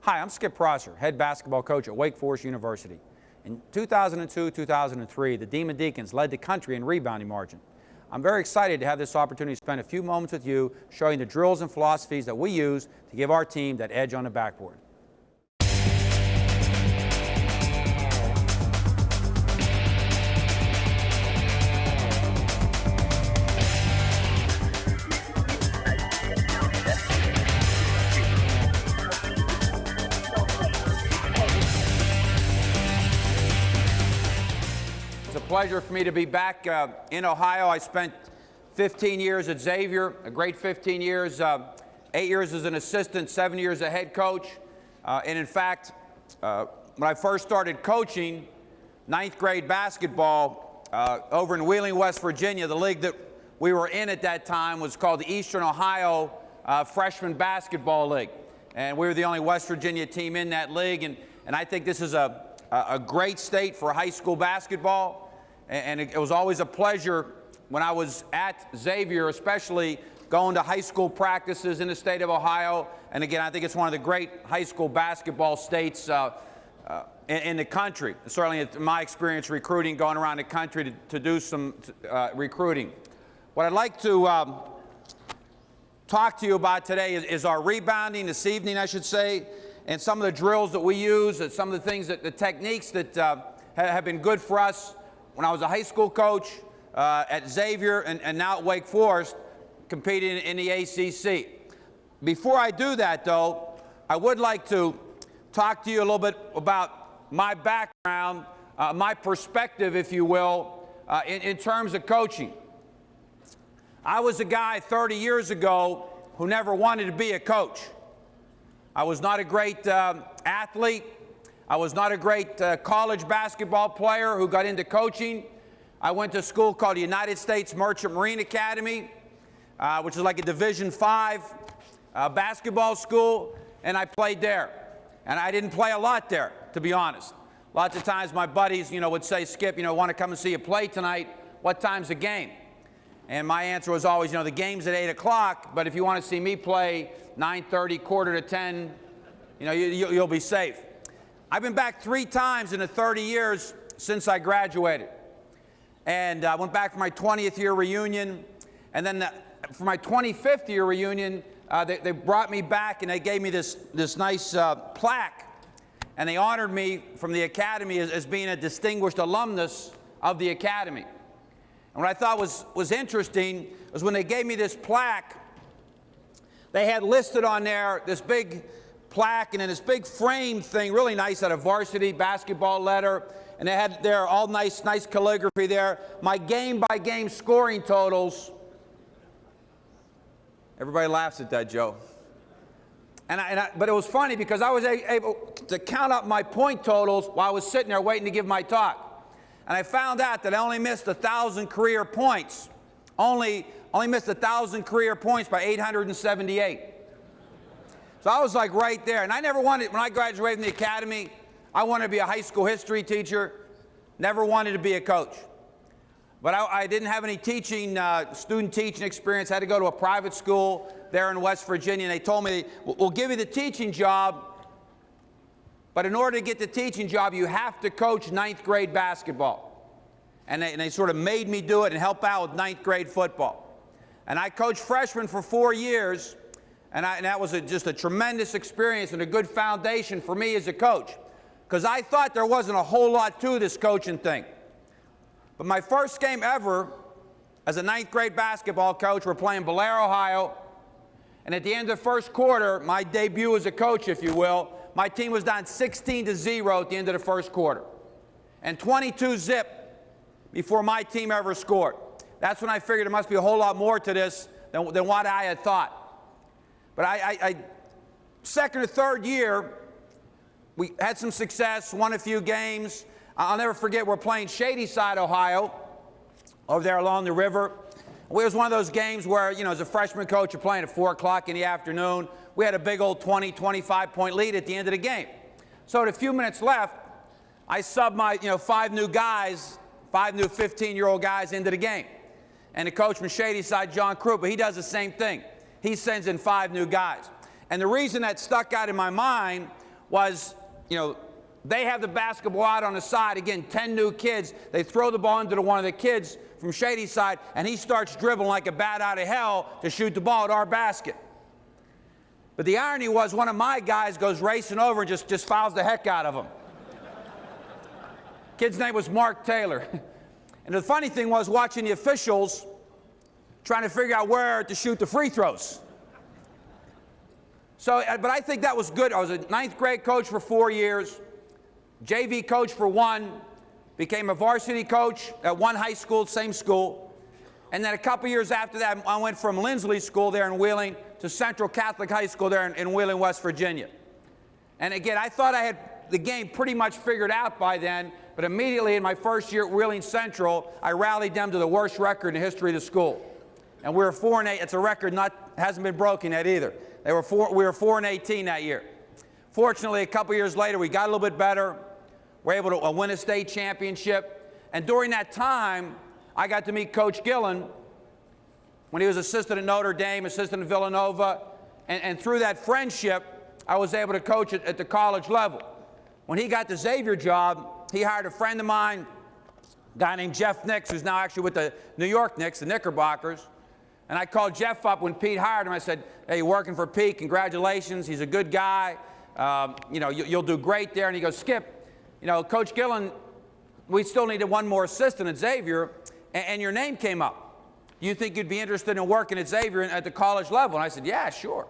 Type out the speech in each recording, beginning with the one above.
Hi, I'm Skip Prosser, head basketball coach at Wake Forest University. In 2002-2003, the Demon Deacons led the country in rebounding margin. I'm very excited to have this opportunity to spend a few moments with you showing the drills and philosophies that we use to give our team that edge on the backboard. It's a pleasure for me to be back in Ohio. I spent 15 years at Xavier, a great 15 years, 8 years as an assistant, 7 years as a head coach. And in fact, when I first started coaching ninth grade basketball over in Wheeling, West Virginia, the league that we were in at that time was called the Eastern Ohio Freshman Basketball League. And we were the only West Virginia team in that league. And I think this is a great state for high school basketball. And it was always a pleasure when I was at Xavier, especially going to high school practices in the state of Ohio. And again, I think it's one of the great high school basketball states in the country. Certainly, in my experience recruiting, going around the country to do some recruiting. What I'd like to talk to you about today is our rebounding, this evening, I should say, and some of the drills that we use, and some of the things, the techniques that have been good for us when I was a high school coach at Xavier and now at Wake Forest, competing in the ACC. Before I do that, though, I would like to talk to you a little bit about my background, my perspective, if you will, in terms of coaching. I was a guy 30 years ago who never wanted to be a coach. I was not a great athlete. I was not a great college basketball player who got into coaching. I went to a school called the United States Merchant Marine Academy, which is like a Division V basketball school, and I played there. And I didn't play a lot there, to be honest. Lots of times my buddies, would say, Skip, want to come and see you play tonight. What time's the game? And my answer was always, the game's at 8 o'clock, but if you want to see me play 9:30, quarter to 10, you'll be safe. I've been back 3 times in the 30 years since I graduated. And I went back for my 20th year reunion. And then for my 25th year reunion, they brought me back and they gave me this nice plaque. And they honored me from the academy as being a distinguished alumnus of the academy. And what I thought was interesting was when they gave me this plaque, they had listed on there this big plaque and then this big frame thing, really nice, out of varsity basketball letter, and they had there all nice calligraphy there. My game-by-game scoring totals. Everybody laughs at that, Joe. But it was funny because I was able to count up my point totals while I was sitting there waiting to give my talk. And I found out that I only missed 1,000 career points. Only missed 1,000 career points by 878. So I was like right there. And I never wanted, when I graduated from the academy, I wanted to be a high school history teacher. Never wanted to be a coach. But I didn't have any student teaching experience. I had to go to a private school there in West Virginia. And they told me, we'll give you the teaching job, but in order to get the teaching job, you have to coach ninth grade basketball. And they sort of made me do it and help out with ninth grade football. And I coached freshmen for 4 years. And that was just a tremendous experience and a good foundation for me as a coach, because I thought there wasn't a whole lot to this coaching thing. But my first game ever as a ninth grade basketball coach, we're playing Blair, Ohio. And at the end of the first quarter, my debut as a coach, if you will, my team was down 16-0 at the end of the first quarter. And 22-0 before my team ever scored. That's when I figured there must be a whole lot more to this than what I had thought. But second or third year, we had some success, won a few games. I'll never forget, we're playing Shadyside, Ohio, over there along the river. It was one of those games where, as a freshman coach, you're playing at 4 o'clock in the afternoon. We had a big old 20, 25-point lead at the end of the game. So at a few minutes left, I subbed my, 5 new guys, 5 new 15-year-old guys into the game. And the coach from Shadyside, John Krupa, he does the same thing. He sends in 5 new guys. And the reason that stuck out in my mind was, they have the basketball out on the side. Again, 10 new kids. They throw the ball into one of the kids from Shady's side, and he starts dribbling like a bat out of hell to shoot the ball at our basket. But the irony was one of my guys goes racing over and just fouls the heck out of him. Kid's name was Mark Taylor. And the funny thing was watching the officials trying to figure out where to shoot the free throws. So, but I think that was good. I was a ninth grade coach for 4 years, JV coach for 1, became a varsity coach at one high school, same school. And then a couple years after that, I went from Lindsley School there in Wheeling to Central Catholic High School there in Wheeling, West Virginia. And again, I thought I had the game pretty much figured out by then, but immediately in my first year at Wheeling Central, I rallied them to the worst record in the history of the school. And we were 4-8. It's a record hasn't been broken yet either. We were 4-18 that year. Fortunately, a couple years later, we got a little bit better. We're able to win a state championship. And during that time, I got to meet Coach Gillen when he was assistant at Notre Dame, assistant at Villanova. And through that friendship, I was able to coach at the college level. When he got the Xavier job, he hired a friend of mine, a guy named Jeff Nix, who's now actually with the New York Knicks, the Knickerbockers. And I called Jeff up when Pete hired him. I said, hey, you're working for Pete. Congratulations. He's a good guy. You'll do great there. And he goes, Skip, Coach Gillen, we still needed one more assistant at Xavier, and your name came up. Do you think you'd be interested in working at Xavier at the college level? And I said, yeah, sure.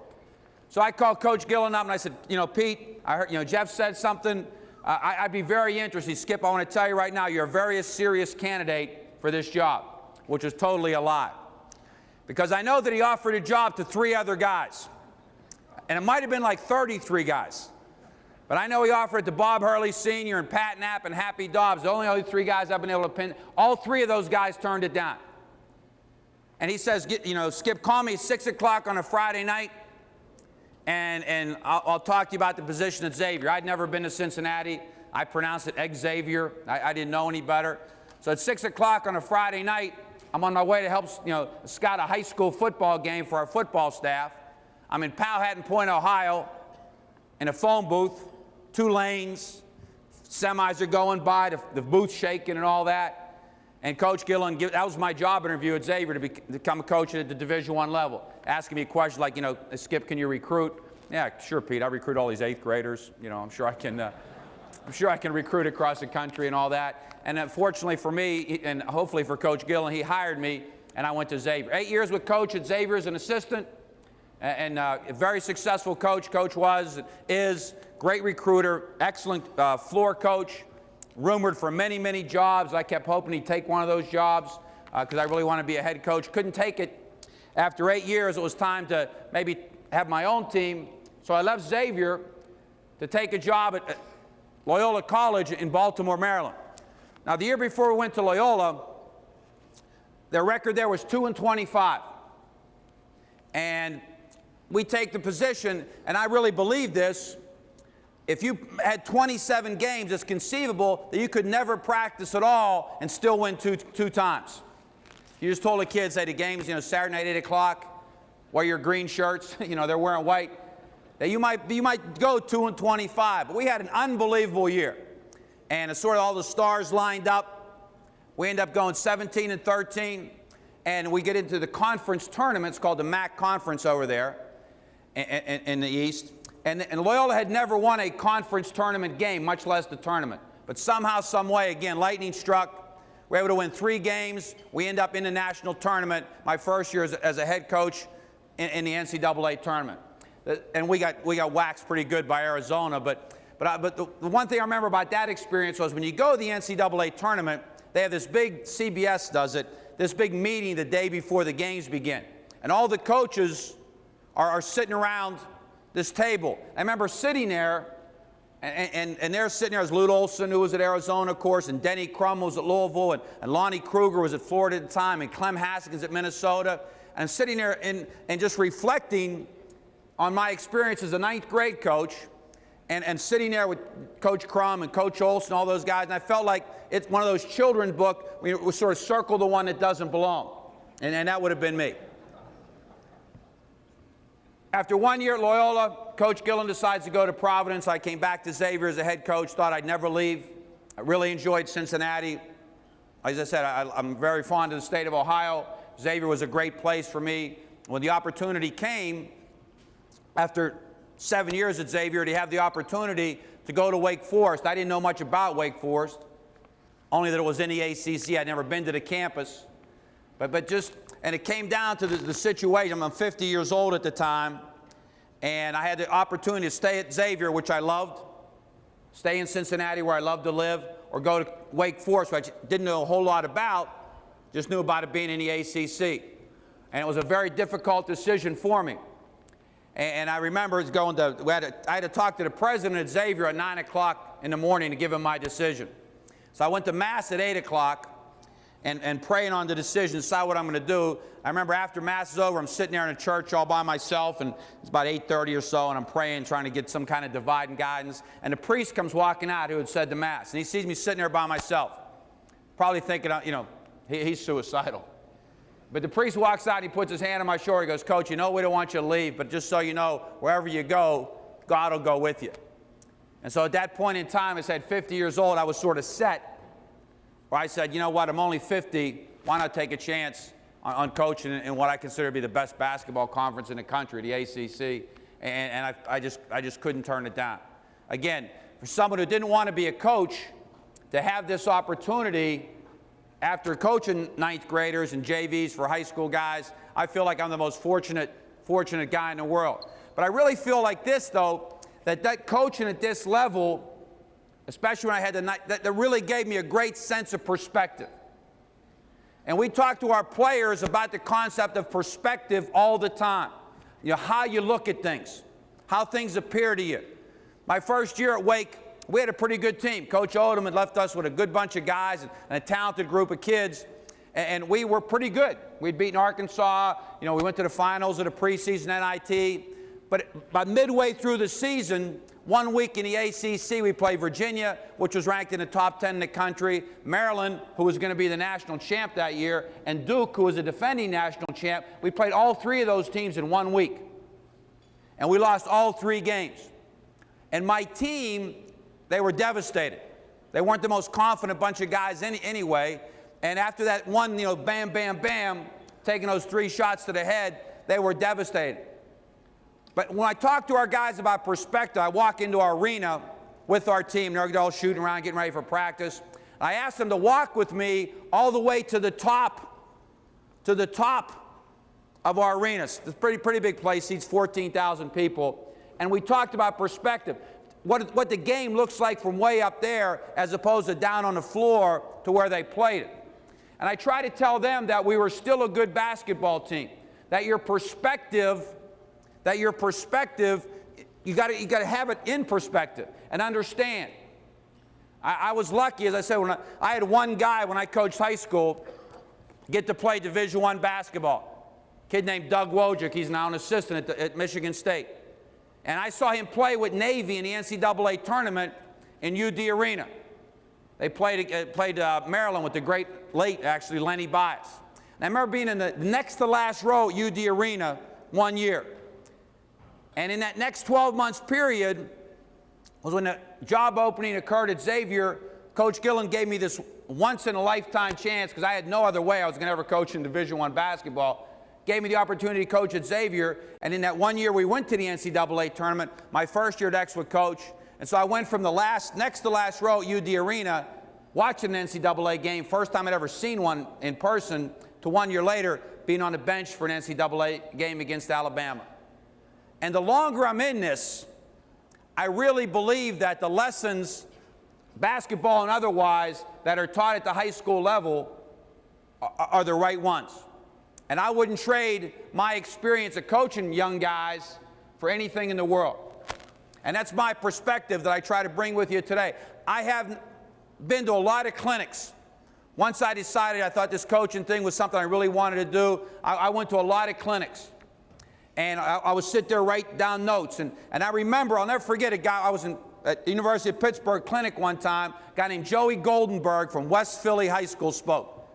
So I called Coach Gillen up and I said, Pete, I heard, Jeff said something. I'd be very interested. Skip, I want to tell you right now, you're a very serious candidate for this job, which was totally a lie. Because I know that he offered a job to 3 other guys. And it might have been like 33 guys. But I know he offered it to Bob Hurley Sr. and Pat Knapp and Happy Dobbs, the only other 3 guys I've been able to pin. All 3 of those guys turned it down. And he says, Skip, call me at 6 o'clock on a Friday night, and I'll talk to you about the position at Xavier. I'd never been to Cincinnati. I pronounced it Xavier. I didn't know any better. So at 6 o'clock on a Friday night, I'm on my way to help scout a high school football game for our football staff. I'm in Powhatan Point, Ohio, in a phone booth, 2 lanes, semis are going by, the booth's shaking and all that. And Coach Gillen, that was my job interview at Xavier, to become a coach at the Division I level, asking me questions like, Skip, can you recruit? Yeah, sure, Pete. I recruit all these 8th graders. I'm sure I can recruit across the country and all that. And unfortunately for me, and hopefully for Coach Gillen, he hired me, and I went to Xavier. 8 years with Coach at Xavier as an assistant, and a very successful coach. Coach is great recruiter, excellent floor coach, rumored for many, many jobs. I kept hoping he'd take one of those jobs because I really wanted to be a head coach. Couldn't take it. After 8 years, it was time to maybe have my own team. So I left Xavier to take a job at Loyola College in Baltimore, Maryland. Now, the year before we went to Loyola, their record there was 2-25. And we take the position, and I really believe this, if you had 27 games, it's conceivable that you could never practice at all and still win two times. You just told the kids, say the game's, Saturday night, 8 o'clock, wear your green shirts, they're wearing white, that you might go 2-25. But we had an unbelievable year. And it's sort of all the stars lined up. We end up going 17-13, and we get into the conference tournament. It's called the MAC Conference over there in the East. And Loyola had never won a conference tournament game, much less the tournament. But somehow, some way, again, lightning struck. We're able to win 3 games. We end up in the national tournament, my first year as a head coach in the NCAA tournament. And we got waxed pretty good by Arizona, but the one thing I remember about that experience was when you go to the NCAA tournament, they have this big, CBS does it, this big meeting the day before the games begin. And all the coaches are sitting around this table. I remember sitting there, and they're sitting there as Lute Olson, who was at Arizona, of course, and Denny Crum was at Louisville, and Lonnie Kruger was at Florida at the time, and Clem Haskins at Minnesota. And I'm sitting there and just reflecting on my experience as a 9th grade coach, and sitting there with Coach Crum and Coach Olson, all those guys, and I felt like it's one of those children's books where we sort of circle the one that doesn't belong, and that would have been me. After 1 year at Loyola, Coach Gillen decides to go to Providence. I came back to Xavier as a head coach, thought I'd never leave. I really enjoyed Cincinnati. As I said, I'm very fond of the state of Ohio. Xavier was a great place for me. When the opportunity came, after 7 years at Xavier, to have the opportunity to go to Wake Forest. I didn't know much about Wake Forest, only that it was in the ACC. I'd never been to the campus. And it came down to the situation. I'm 50 years old at the time, and I had the opportunity to stay at Xavier, which I loved, stay in Cincinnati where I loved to live, or go to Wake Forest, which I didn't know a whole lot about, just knew about it being in the ACC. And it was a very difficult decision for me. And I remember I had to talk to the president at Xavier at 9 o'clock in the morning to give him my decision. So I went to Mass at 8 o'clock and praying on the decision, decide what I'm going to do. I remember after Mass is over, I'm sitting there in a church all by myself, and it's about 8:30 or so, and I'm praying, trying to get some kind of divine and guidance. And the priest comes walking out who had said the Mass, and he sees me sitting there by myself, probably thinking, he's suicidal. But the priest walks out, and he puts his hand on my shoulder. He goes, "Coach, we don't want you to leave, but just so you know, wherever you go, God will go with you." And so at that point in time, I said 50 years old, I was sort of set, where I said, you know what, I'm only 50, why not take a chance on coaching in what I consider to be the best basketball conference in the country, the ACC, and I just couldn't turn it down. Again, for someone who didn't want to be a coach, to have this opportunity after coaching ninth graders and JVs for high school guys, I feel like I'm the most fortunate guy in the world. But I really feel like this, though, that coaching at this level, especially when I had that really gave me a great sense of perspective. And we talk to our players about the concept of perspective all the time. How you look at things, how things appear to you. My first year at Wake, we had a pretty good team. Coach Odom had left us with a good bunch of guys and a talented group of kids, and we were pretty good. We'd beaten Arkansas. We went to the finals of the preseason NIT. But by midway through the season, 1 week in the ACC, we played Virginia, which was ranked in the top 10 in the country, Maryland, who was going to be the national champ that year, and Duke, who was a defending national champ. We played all three of those teams in 1 week, and we lost all 3 games. And my team, they were devastated. They weren't the most confident bunch of guys anyway. And after that one, bam, bam, bam, taking those 3 shots to the head, they were devastated. But when I talk to our guys about perspective, I walk into our arena with our team. They're all shooting around, getting ready for practice. I asked them to walk with me all the way to the top of our arena. It's a pretty big place, seats 14,000 people. And we talked about perspective. What the game looks like from way up there as opposed to down on the floor to where they played it. And I try to tell them that we were still a good basketball team, that your perspective, you got to have it in perspective and understand. I was lucky, as I said, when I had one guy when I coached high school get to play Division I basketball. A kid named Doug Wojcik. He's now an assistant at Michigan State. And I saw him play with Navy in the NCAA tournament in UD Arena. They played Maryland with the great late, actually, Lenny Bias. And I remember being in the next to last row at UD Arena 1 year. And in that next 12 months period was when the job opening occurred at Xavier. Coach Gillen gave me this once-in-a-lifetime chance, because I had no other way I was going to ever coach in Division I basketball. Gave me the opportunity to coach at Xavier, and in that 1 year we went to the NCAA tournament, my first year at X with Coach. And so I went from the next to last row at UD Arena, watching an NCAA game, first time I'd ever seen one in person, to 1 year later being on the bench for an NCAA game against Alabama. And the longer I'm in this, I really believe that the lessons, basketball and otherwise, that are taught at the high school level are the right ones. And I wouldn't trade my experience of coaching young guys for anything in the world. And that's my perspective that I try to bring with you today. I have been to a lot of clinics. Once I decided I thought this coaching thing was something I really wanted to do, I went to a lot of clinics. And I would sit there, write down notes. And I remember, I'll never forget a guy, I was at the University of Pittsburgh clinic one time, a guy named Joey Goldenberg from West Philly High School spoke.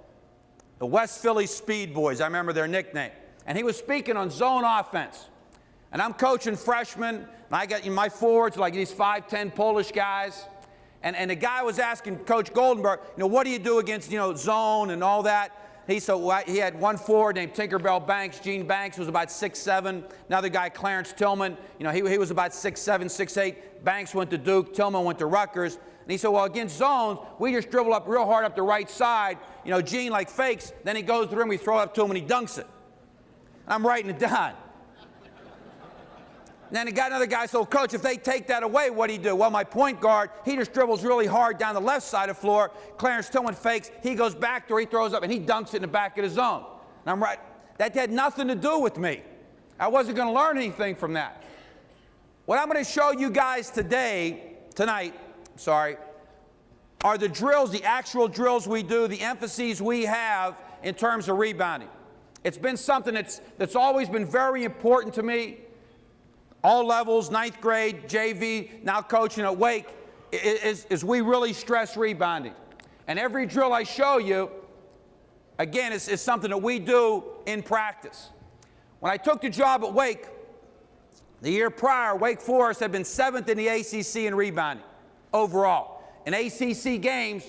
The West Philly Speed Boys, I remember their nickname. And he was speaking on zone offense. And I'm coaching freshmen, and I got my forwards, like these 5'10" Polish guys. And the guy was asking Coach Goldenberg, what do you do against, zone and all that? He said, well, he had one forward named Tinkerbell Banks. Gene Banks was about 6'7". Another guy, Clarence Tillman, he was about 6'7", 6'8". Banks went to Duke, Tillman went to Rutgers. And he said, well, against zones, we just dribble up real hard up the right side. Gene like fakes, then he goes to the rim, we throw it up to him, and he dunks it. I'm writing it down. And then he got another guy, so Coach, if they take that away, what do you do? Well, my point guard, he just dribbles really hard down the left side of the floor. Clarence Tillman fakes, he goes back there, he throws up, and he dunks it in the back of the zone. And I'm right. That had nothing to do with me. I wasn't going to learn anything from that. What I'm going to show you guys tonight, are the drills, the actual drills we do, the emphases we have in terms of rebounding. It's been something that's always been very important to me. All levels, 9th grade, JV, now coaching at Wake, is we really stress rebounding. And every drill I show you, again, is something that we do in practice. When I took the job at Wake, the year prior, Wake Forest had been 7th in the ACC in rebounding overall. In ACC games,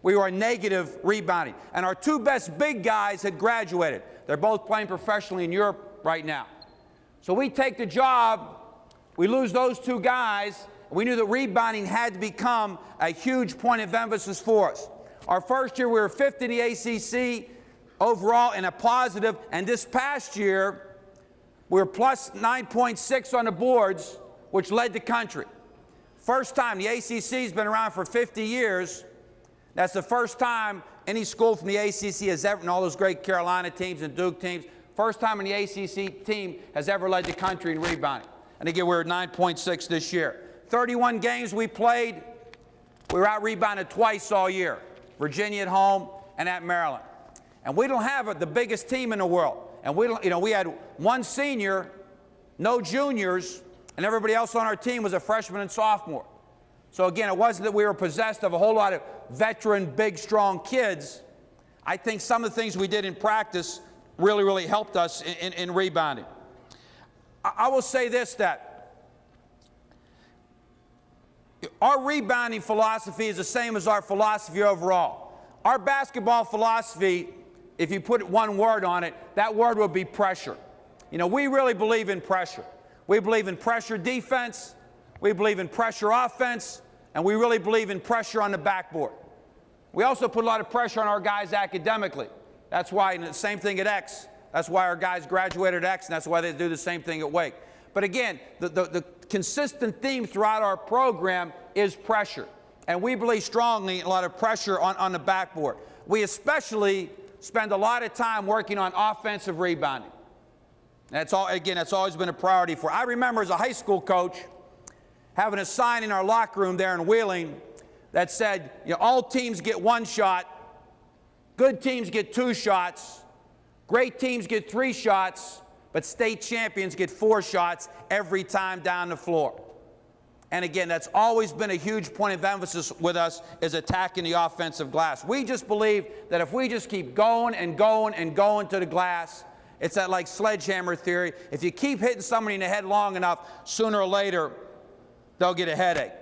we were negative rebounding. And our two best big guys had graduated. They're both playing professionally in Europe right now. So we take the job, we lose those two guys, we knew that rebounding had to become a huge point of emphasis for us. Our first year, we were 5th in the ACC overall and a positive, and this past year, we were plus 9.6 on the boards, which led the country. First time, the ACC's been around for 50 years. That's the first time any school from the ACC has ever, and all those great Carolina teams and Duke teams, first time in the ACC team has ever led the country in rebounding. And again, we're at 9.6 this year. 31 games we played, we were out-rebounded twice all year. Virginia at home and at Maryland. And we don't have the biggest team in the world. And we had one senior, no juniors, and everybody else on our team was a freshman and sophomore. So again, it wasn't that we were possessed of a whole lot of veteran, big, strong kids. I think some of the things we did in practice really, really helped us in rebounding. I will say this, that our rebounding philosophy is the same as our philosophy overall. Our basketball philosophy, if you put one word on it, that word would be pressure. We really believe in pressure. We believe in pressure defense, we believe in pressure offense, and we really believe in pressure on the backboard. We also put a lot of pressure on our guys academically. That's why, and the same thing at X, that's why our guys graduated at X, and that's why they do the same thing at Wake. But again, the consistent theme throughout our program is pressure. And we believe strongly in a lot of pressure on the backboard. We especially spend a lot of time working on offensive rebounding. That's always been a priority for. I remember as a high school coach having a sign in our locker room there in Wheeling that said, all teams get one shot, good teams get 2 shots, great teams get 3 shots, but state champions get 4 shots every time down the floor. And again, that's always been a huge point of emphasis with us, is attacking the offensive glass. We just believe that if we just keep going and going and going to the glass, it's that like sledgehammer theory. If you keep hitting somebody in the head long enough, sooner or later, they'll get a headache.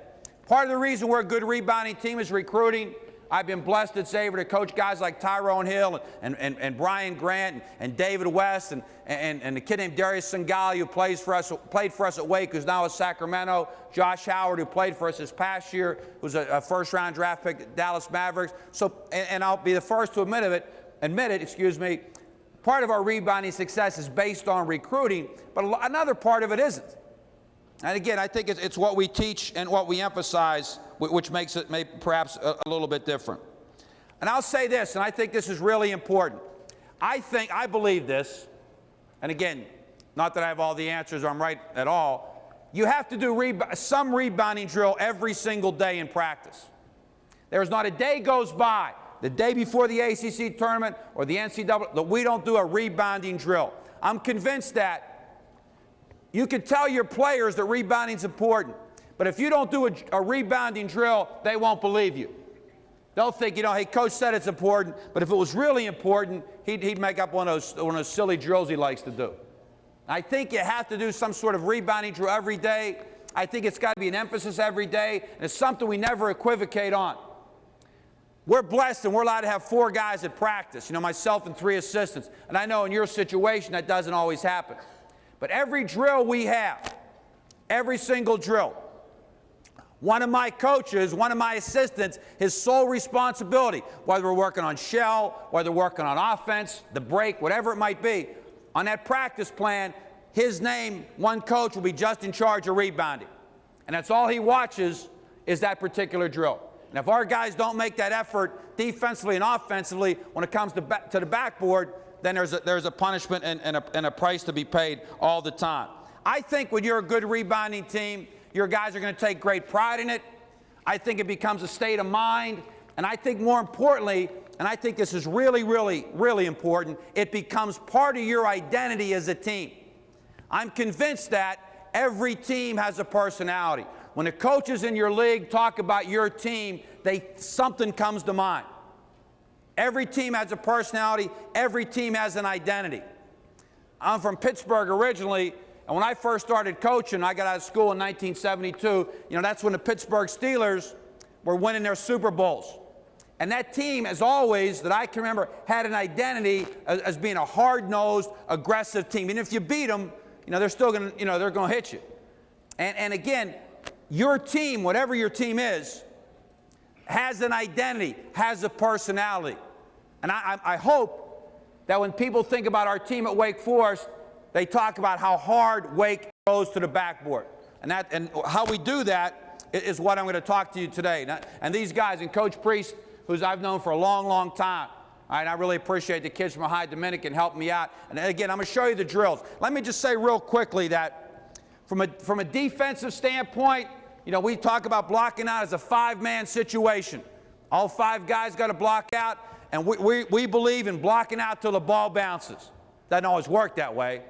Part of the reason we're a good rebounding team is recruiting. I've been blessed at Xavier to coach guys like Tyrone Hill and Brian Grant and David West and the kid named Darius Sangali, who played for us at Wake, who's now at Sacramento. Josh Howard, who played for us this past year, who's a first-round draft pick at Dallas Mavericks. So, and I'll be the first to admit it, part of our rebounding success is based on recruiting, but another part of it isn't. And again, I think it's what we teach and what we emphasize, which makes it perhaps a little bit different. And I'll say this, and I think this is really important. I believe this, and again, not that I have all the answers or I'm right at all, you have to do some rebounding drill every single day in practice. There's not a day goes by, the day before the ACC tournament or the NCAA, that we don't do a rebounding drill. I'm convinced that you can tell your players that rebounding is important, but if you don't do a rebounding drill, they won't believe you. They'll think, hey, coach said it's important, but if it was really important, he'd make up one of those silly drills he likes to do. I think you have to do some sort of rebounding drill every day. I think it's got to be an emphasis every day, and it's something we never equivocate on. We're blessed and we're allowed to have 4 guys at practice, myself and 3 assistants. And I know in your situation that doesn't always happen. But every drill we have, every single drill, one of my coaches, one of my assistants, his sole responsibility, whether we're working on shell, whether we're working on offense, the break, whatever it might be, on that practice plan, his name, one coach, will be just in charge of rebounding. And that's all he watches is that particular drill. And if our guys don't make that effort defensively and offensively when it comes to the backboard, then there's a punishment and a price to be paid all the time. I think when you're a good rebounding team, your guys are going to take great pride in it. I think it becomes a state of mind. And I think more importantly, and I think this is really, really, really important, it becomes part of your identity as a team. I'm convinced that every team has a personality. When the coaches in your league talk about your team, something comes to mind. Every team has a personality. Every team has an identity. I'm from Pittsburgh originally, and when I first started coaching, I got out of school in 1972, that's when the Pittsburgh Steelers were winning their Super Bowls. And that team, as always, that I can remember, had an identity as being a hard-nosed, aggressive team. And if you beat them, they're still going to, they're going to hit you. And again, your team, whatever your team is, has an identity, has a personality. And I hope that when people think about our team at Wake Forest, they talk about how hard Wake goes to the backboard. And how we do that is what I'm going to talk to you today. And these guys, and Coach Priest, who I've known for a long, long time, and I really appreciate the kids from High Dominican helping me out. And again, I'm going to show you the drills. Let me just say real quickly that from a defensive standpoint, we talk about blocking out as a 5-man situation. All 5 guys got to block out, and we believe in blocking out till the ball bounces. Doesn't always work that way,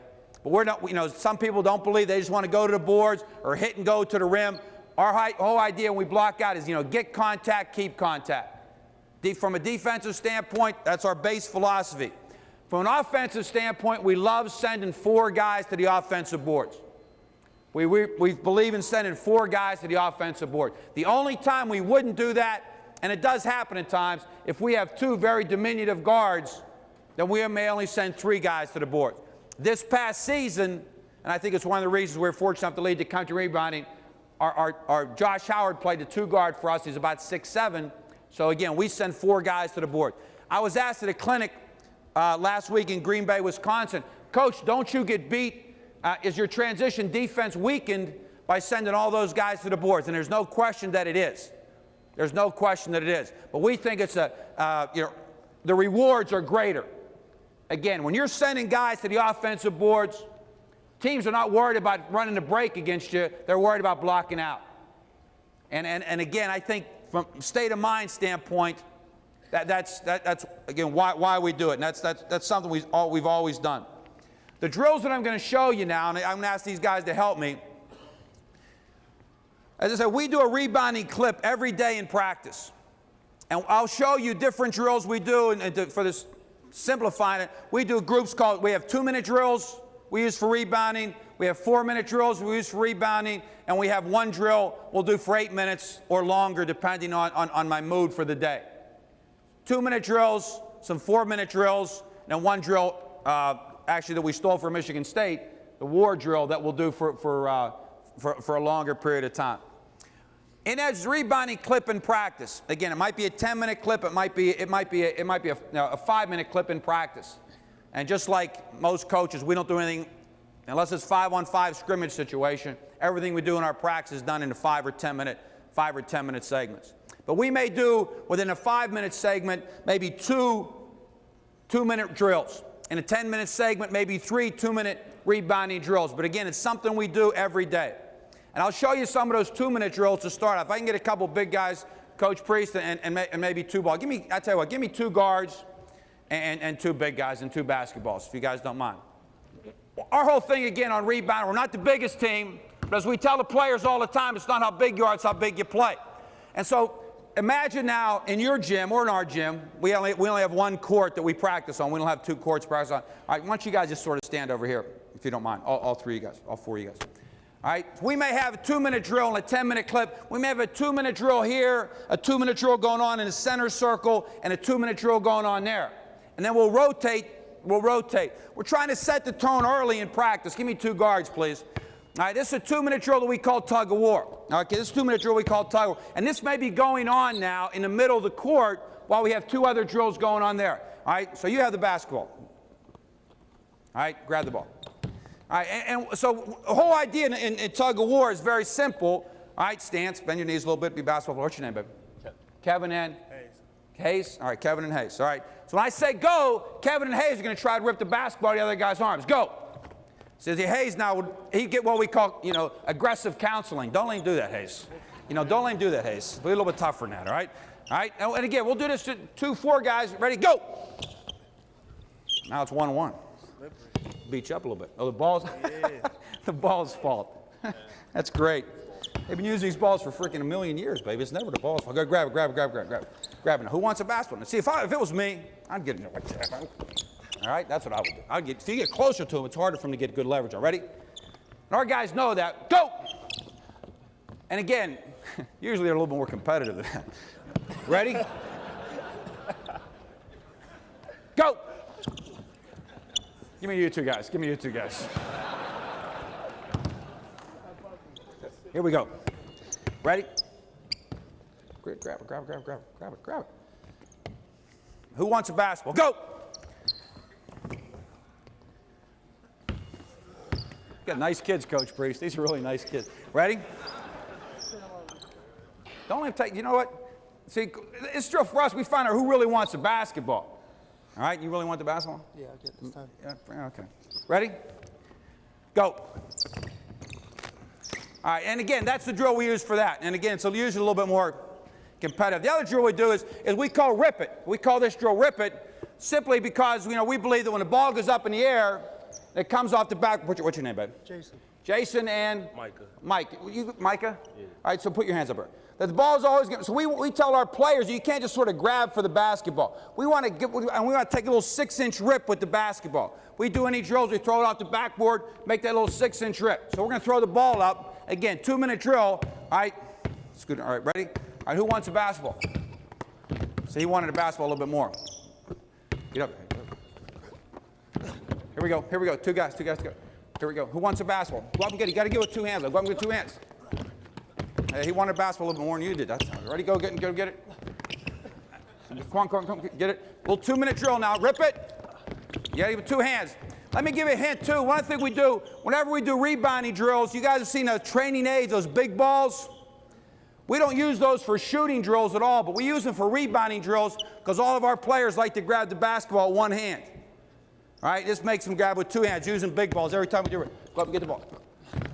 but we're not. Some people don't believe. They just want to go to the boards or hit and go to the rim. Our whole idea when we block out is, get contact, keep contact. From a defensive standpoint, that's our base philosophy. From an offensive standpoint, we love sending 4 guys to the offensive boards. We believe in sending 4 guys to the offensive board. The only time we wouldn't do that, and it does happen at times, if we have 2 very diminutive guards, then we may only send 3 guys to the board. This past season, and I think it's one of the reasons we're fortunate enough to lead the country rebounding, our Josh Howard played the 2-guard for us. He's about 6'7". So again, we send 4 guys to the board. I was asked at a clinic last week in Green Bay, Wisconsin, Coach, don't you get beat? Is your transition defense weakened by sending all those guys to the boards? And there's no question that it is. There's no question that it is. But we think it's the rewards are greater. Again, when you're sending guys to the offensive boards, teams are not worried about running the break against you. They're worried about blocking out. And again, I think from state of mind standpoint, that's again why we do it. And that's something we've always done. The drills that I'm going to show you now, and I'm going to ask these guys to help me. As I said, we do a rebounding clip every day in practice. And I'll show you different drills we do, for this simplifying it, we do groups we have 2-minute drills we use for rebounding, we have 4-minute drills we use for rebounding, and we have 1 drill we'll do for 8 minutes or longer, depending on my mood for the day. 2-minute drills, some 4-minute drills, and 1 drill actually that we stole from Michigan State, the war drill that we'll do for a longer period of time. In that rebounding clip in practice, again, it might be a 10-minute clip, it might be a 5-minute clip in practice. And just like most coaches, we don't do anything unless it's 5-on-5 scrimmage situation. Everything we do in our practice is done in 5 or 10 minute segments. But we may do within a 5-minute segment maybe 2 2-minute drills. In a 10-minute segment, maybe 3 2-minute rebounding drills. But again, it's something we do every day. And I'll show you some of those 2-minute drills to start off. If I can get a couple big guys, Coach Priest and maybe 2 ball. I tell you what, give me 2 guards and 2 big guys and 2 basketballs, if you guys don't mind. Our whole thing, again, on rebound, we're not the biggest team, but as we tell the players all the time, it's not how big you are, it's how big you play. And so imagine now in your gym or in our gym, we only have 1 court that we practice on. We don't have 2 courts to practice on. All right, why don't you guys just sort of stand over here. if you don't mind. All three of you guys, all four of you guys. All right, we may have a 2-minute drill and a 10-minute clip. We may have a 2-minute drill here, a 2-minute drill going on in the center circle, and a 2-minute drill going on there. And then we'll rotate. We're trying to set the tone early in practice. Give me 2 guards, please. All right, this is a 2-minute drill that we call tug of war. Okay, this is a 2-minute drill we call tug of war. And this may be going on now in the middle of the court while we have 2 other drills going on there. All right, so you have the basketball. All right, grab the ball. All right, and so the whole idea in tug of war is very simple. All right, stance, bend your knees a little bit, be basketball player. What's your name, baby? Kevin and? Hayes. All right, Kevin and Hayes. All right, so when I say go, Kevin and Hayes are going to try to rip the basketball out of the other guy's arms. Go. Says Hayes now, he get what we call, aggressive counseling. Don't let him do that, Hayes. Don't let him do that, Hayes. Be a little bit tougher than that, all right? All right, and again, we'll do this to 2-4 guys. Ready, go. Now it's 1-1. Beat you up a little bit. Oh, the ball's the ball's fault. That's great. They've been using these balls for freaking a million years, baby. It's never the ball's fault. Go grab it. Grab it. Who wants a basketball? See, if it was me, I'd get it like that. All right, that's what I would do. If you get closer to him, it's harder for him to get good leverage. All ready? And our guys know that. Go. And again, usually they're a little bit more competitive than that. Ready? Go. Give me you two guys. Here we go. Ready? Grab it. Who wants a basketball? Go! Got nice kids, Coach Priest. These are really nice kids. Ready? Don't let him take, you know what? See, it's true for us. We find out who really wants the basketball. All right, you really want the basketball? Yeah, I'll get this time. Yeah, okay. Ready? Go. All right, and again, that's the drill we use for that. And again, it's usually a little bit more competitive. The other drill we do is we call rip it. We call this drill rip it simply because, we believe that when the ball goes up in the air, it comes off the back. What's your name, babe? Jason. Jason and? Micah. Micah? Yeah. All right, so put your hands up here. The ball is always going to, so we tell our players, you can't just sort of grab for the basketball. We want to take a little 6-inch rip with the basketball. We do any drills, we throw it off the backboard, make that little 6-inch rip. So we're going to throw the ball up. Again, 2-minute drill. All right, scoot. All right, ready? All right, who wants a basketball? So he wanted a basketball a little bit more. Get up. Here we go. Two guys. Here we go. Who wants a basketball? Go up and get it. You got to get it with 2 hands. Go up and get 2 hands. Hey, he wanted a basketball a little bit more than you did. That's ready. Go get it. Come on, get it. Little 2-minute drill now. Rip it. You got to give it 2 hands. Let me give you a hint too. One thing we do whenever we do rebounding drills, you guys have seen those training aids, those big balls. We don't use those for shooting drills at all, but we use them for rebounding drills because all of our players like to grab the basketball with 1 hand. All right, this makes them grab with 2 hands, using big balls every time we do it. Go up and get the ball.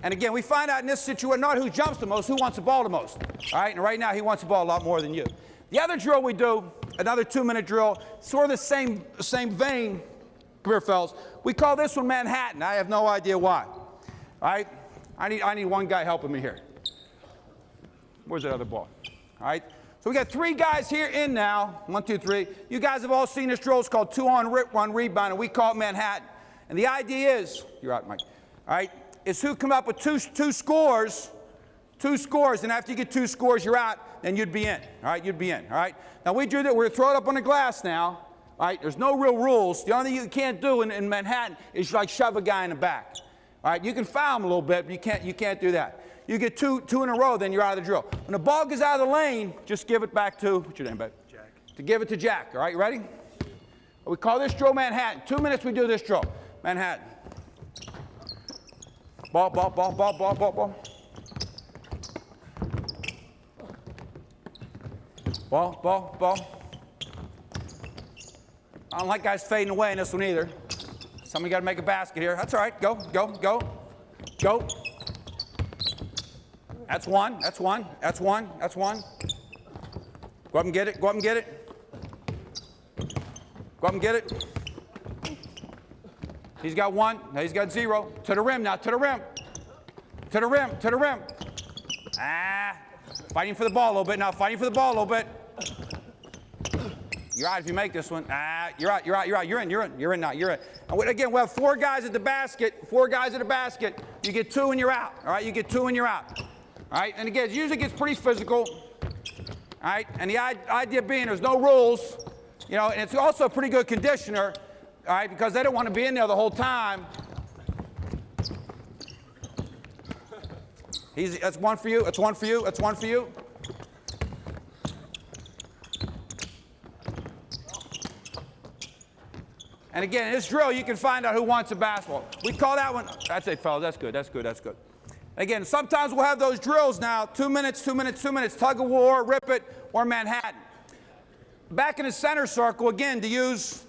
And again, we find out in this situation not who jumps the most, who wants the ball the most. All right, and right now he wants the ball a lot more than you. The other drill we do, another 2-minute drill, sort of the same vein. Come here, fellas. We call this one Manhattan. I have no idea why. All right, I need one guy helping me here. Where's that other ball? All right. So we got 3 guys here in now. 1, 2, 3. You guys have all seen this drill. It's called 2-on-1 rebound, and we call it Manhattan. And the idea is, you're out, Mike. All right, is who come up with two scores. 2 scores, and after you get 2 scores, you're out. Then you'd be in. All right, you'd be in. All right. Now we do that. We're gonna throw it up on the glass now. All right. There's no real rules. The only thing you can't do in Manhattan is like shove a guy in the back. All right. You can foul him a little bit, but you can't do that. You get two in a row, then you're out of the drill. When the ball goes out of the lane, just give it back to, what's your name, babe? Jack. To give it to Jack. All right, you ready? We call this drill Manhattan. 2 minutes we do this drill. Manhattan. Ball. Ball. I don't like guys fading away in this one either. Somebody got to make a basket here. That's all right. Go. That's one. Go up and get it. Go up and get it. He's got 1. Now he's got 0. To the rim now. To the rim. Fighting for the ball a little bit now. You're out if you make this one. You're out. You're in now. And again, we'll have 4 guys at the basket. 4 guys at the basket. You get 2 and you're out. All right, you get 2 and you're out. All right, and again, it usually gets pretty physical. All right, and the idea being there's no rules, you know, and it's also a pretty good conditioner, all right, because they don't want to be in there the whole time. That's one for you. That's one for you. That's one for you. And again, in this drill, you can find out who wants a basketball. We call that one. That's it, fellas. That's good. That's good. That's good. Again, sometimes we'll have those drills now, 2 minutes, 2 minutes, 2 minutes, tug of war, rip it, or Manhattan. Back in the center circle, again, to use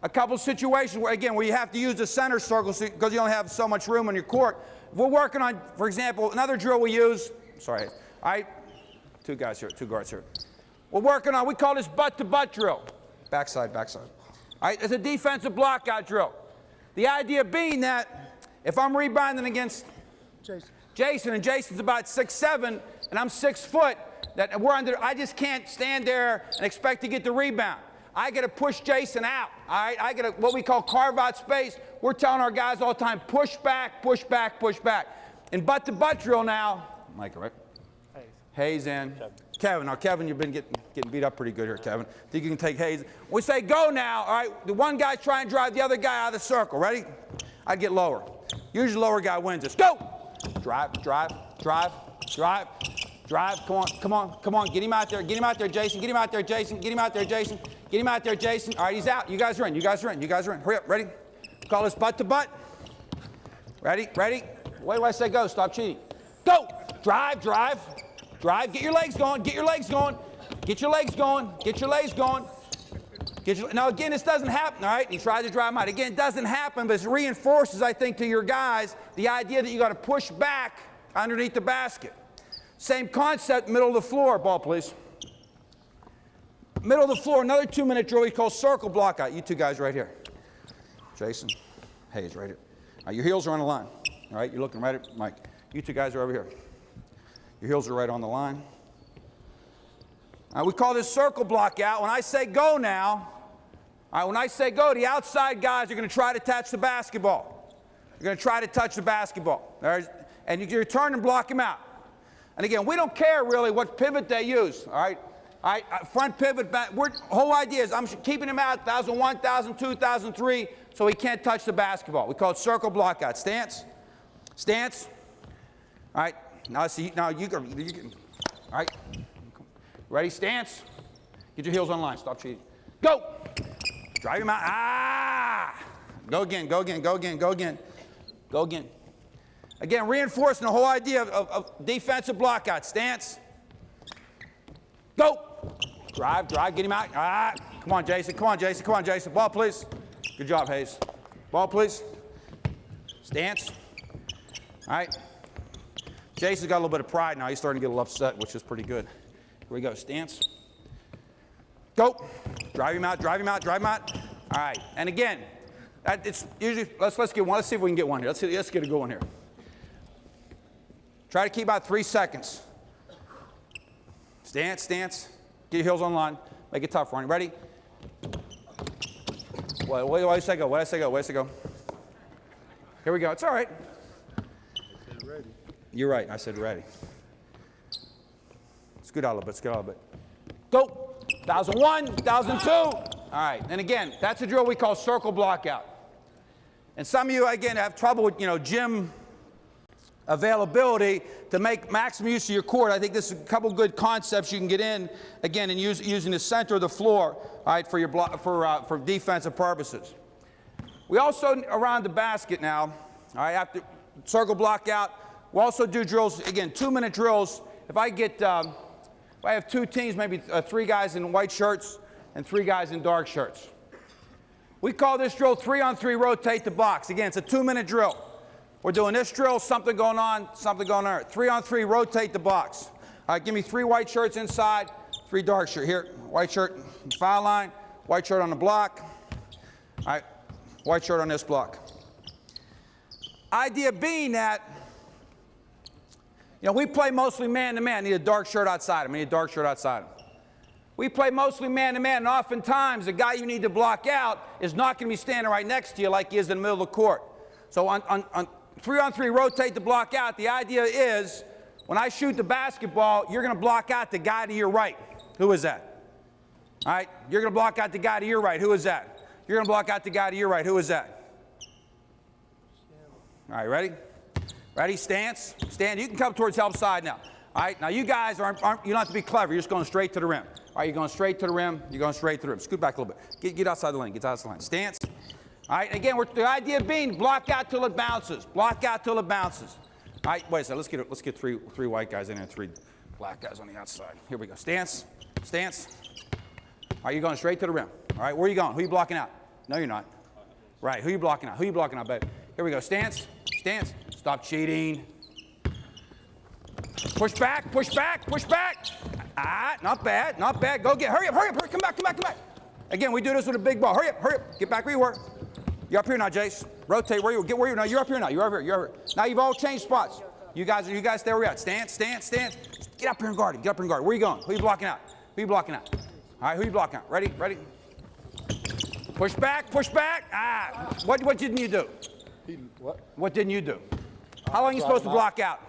a couple situations where, again, where you have to use the center circle because you don't have so much room on your court. If we're working on, for example, another drill we use, sorry, all right, 2 guys here, 2 guards here. We're working on, we call this butt-to-butt drill. Backside, backside. All right, it's a defensive blockout drill. The idea being that if I'm rebounding against Jason, and Jason's about 6'7", and I'm 6 foot, that we're under, I just can't stand there and expect to get the rebound. I got to push Jason out. All right, I got to what we call carve out space. We're telling our guys all the time, push back, push back, push back. In butt-to-butt drill now, Micah, right? Hayes and Kevin. Now, Kevin, you've been getting beat up pretty good here, Kevin. Think you can take Hayes. We say go now, all right? The one guy try and drive the other guy out of the circle. Ready? I get lower. Usually lower guy wins this. Go! Drive, drive, drive, drive, drive. Come on, come on, come on. Get him out there. Get him out there, Jason. Get him out there, Jason. Get him out there, Jason. Get him out there, Jason. All right, he's out. You guys are in. You guys are in. You guys are in. Hurry up. Ready? Call this butt-to-butt. Ready? Ready? Wait till I say go. Stop cheating. Go! Drive, drive. Drive, get your legs going, get your legs going, get your legs going, get your legs going. Now again, this doesn't happen, all right? He tries to drive him out. Again, it doesn't happen, but it reinforces, I think, to your guys, the idea that you got to push back underneath the basket. Same concept, middle of the floor, ball please. Middle of the floor, another 2-minute drill we call circle block out. You 2 guys right here. Jason, Hayes right here. Now your heels are on the line, all right? You're looking right at Mike. You 2 guys are over here. Your heels are right on the line. We call this circle block out. When I say go now, all right, when I say go, the outside guys are going to try to touch the basketball. You're going to try to touch the basketball. And you turn and block him out. And again, we don't care really what pivot they use, all right? All right, front pivot, back. Whole idea is I'm keeping him out 1,001, 1,002, 1,003, so he can't touch the basketball. We call it circle block out. Stance. Stance. All right. Now, see, now you can, all right, ready, stance, get your heels on line, stop cheating, go, drive him out, go again, go again, go again, go again, go again. Again, reinforcing the whole idea of defensive block out, stance, go, drive, drive, get him out, come on, Jason, come on, Jason, come on, Jason, ball, please, good job, Hayes, ball, please, stance, all right. Jason's got a little bit of pride now. He's starting to get a little upset, which is pretty good. Here we go. Stance. Go. Drive him out, drive him out, drive him out. All right. And again, it's usually, let's get one. Let's see if we can get one here. Let's get a good one here. Try to keep about 3 seconds. Stance, stance. Get your heels on line. Make it tough for him. Ready? What did I say go? What did I say go? What did I say go? Here we go. It's all right. Ready. You're right. I said ready. Scoot out a little bit. Scoot out a little bit. Go. 1,001, 1,002. All right. And again, that's a drill we call circle block out. And some of you, again, have trouble with, gym availability to make maximum use of your court. I think this is a couple good concepts you can get in, again, and using the center of the floor, all right, for your for defensive purposes. We also, around the basket now, all right, after circle block out, we also do drills, again, 2-minute drills. If I have 2 teams, maybe 3 guys in white shirts and 3 guys in dark shirts. We call this drill 3-on-3 rotate the box. Again, it's a 2-minute drill. We're doing this drill, something going on, something going on. 3-on-3 rotate the box. All right, give me 3 white shirts inside, 3 dark shirts. Here, white shirt, foul line, white shirt on the block. All right, white shirt on this block. Idea being that, we play mostly man-to-man. I need a dark shirt outside him. I need a dark shirt outside him. We play mostly man-to-man, and oftentimes the guy you need to block out is not going to be standing right next to you like he is in the middle of the court. So on 3-on-3, rotate the block out. The idea is when I shoot the basketball, you're going to block out the guy to your right. Who is that? All right, you're going to block out the guy to your right. Who is that? You're going to block out the guy to your right. Who is that? All right, ready? Ready, stance. Stand. You can come towards help side now. All right, now you guys you don't have to be clever. You're just going straight to the rim. All right, you're going straight to the rim. You're going straight to the rim. Scoot back a little bit. Get outside the lane. Get outside the lane. Stance. All right, again, the idea being block out till it bounces. Block out till it bounces. All right, wait a second. Let's get three white guys in there and 3 black guys on the outside. Here we go. Stance. Stance. All right, you're going straight to the rim. All right, where are you going? Who are you blocking out? No, you're not. Right, who are you blocking out? Who are you blocking out, baby? Here we go. Stance. Stance. Stop cheating. Push back, push back, push back. Ah, not bad, not bad. Go get, hurry up, hurry up, hurry, come back, come back, come back. Again, we do this with a big ball. Hurry up, get back where you were. You're up here now, Jace. Rotate where you were, get where you were. No, you're up here now, you're over here, you're over here. Now you've all changed spots. You guys stay where you're at. Stance, stance, stance. Get up here and guard him, get up here and guard him. Where are you going? Who are you blocking out? Who are you blocking out? All right, who are you blocking out? Ready, ready. Push back, push back. Ah, what didn't you do? What? What didn't you do? How long are you supposed to block out?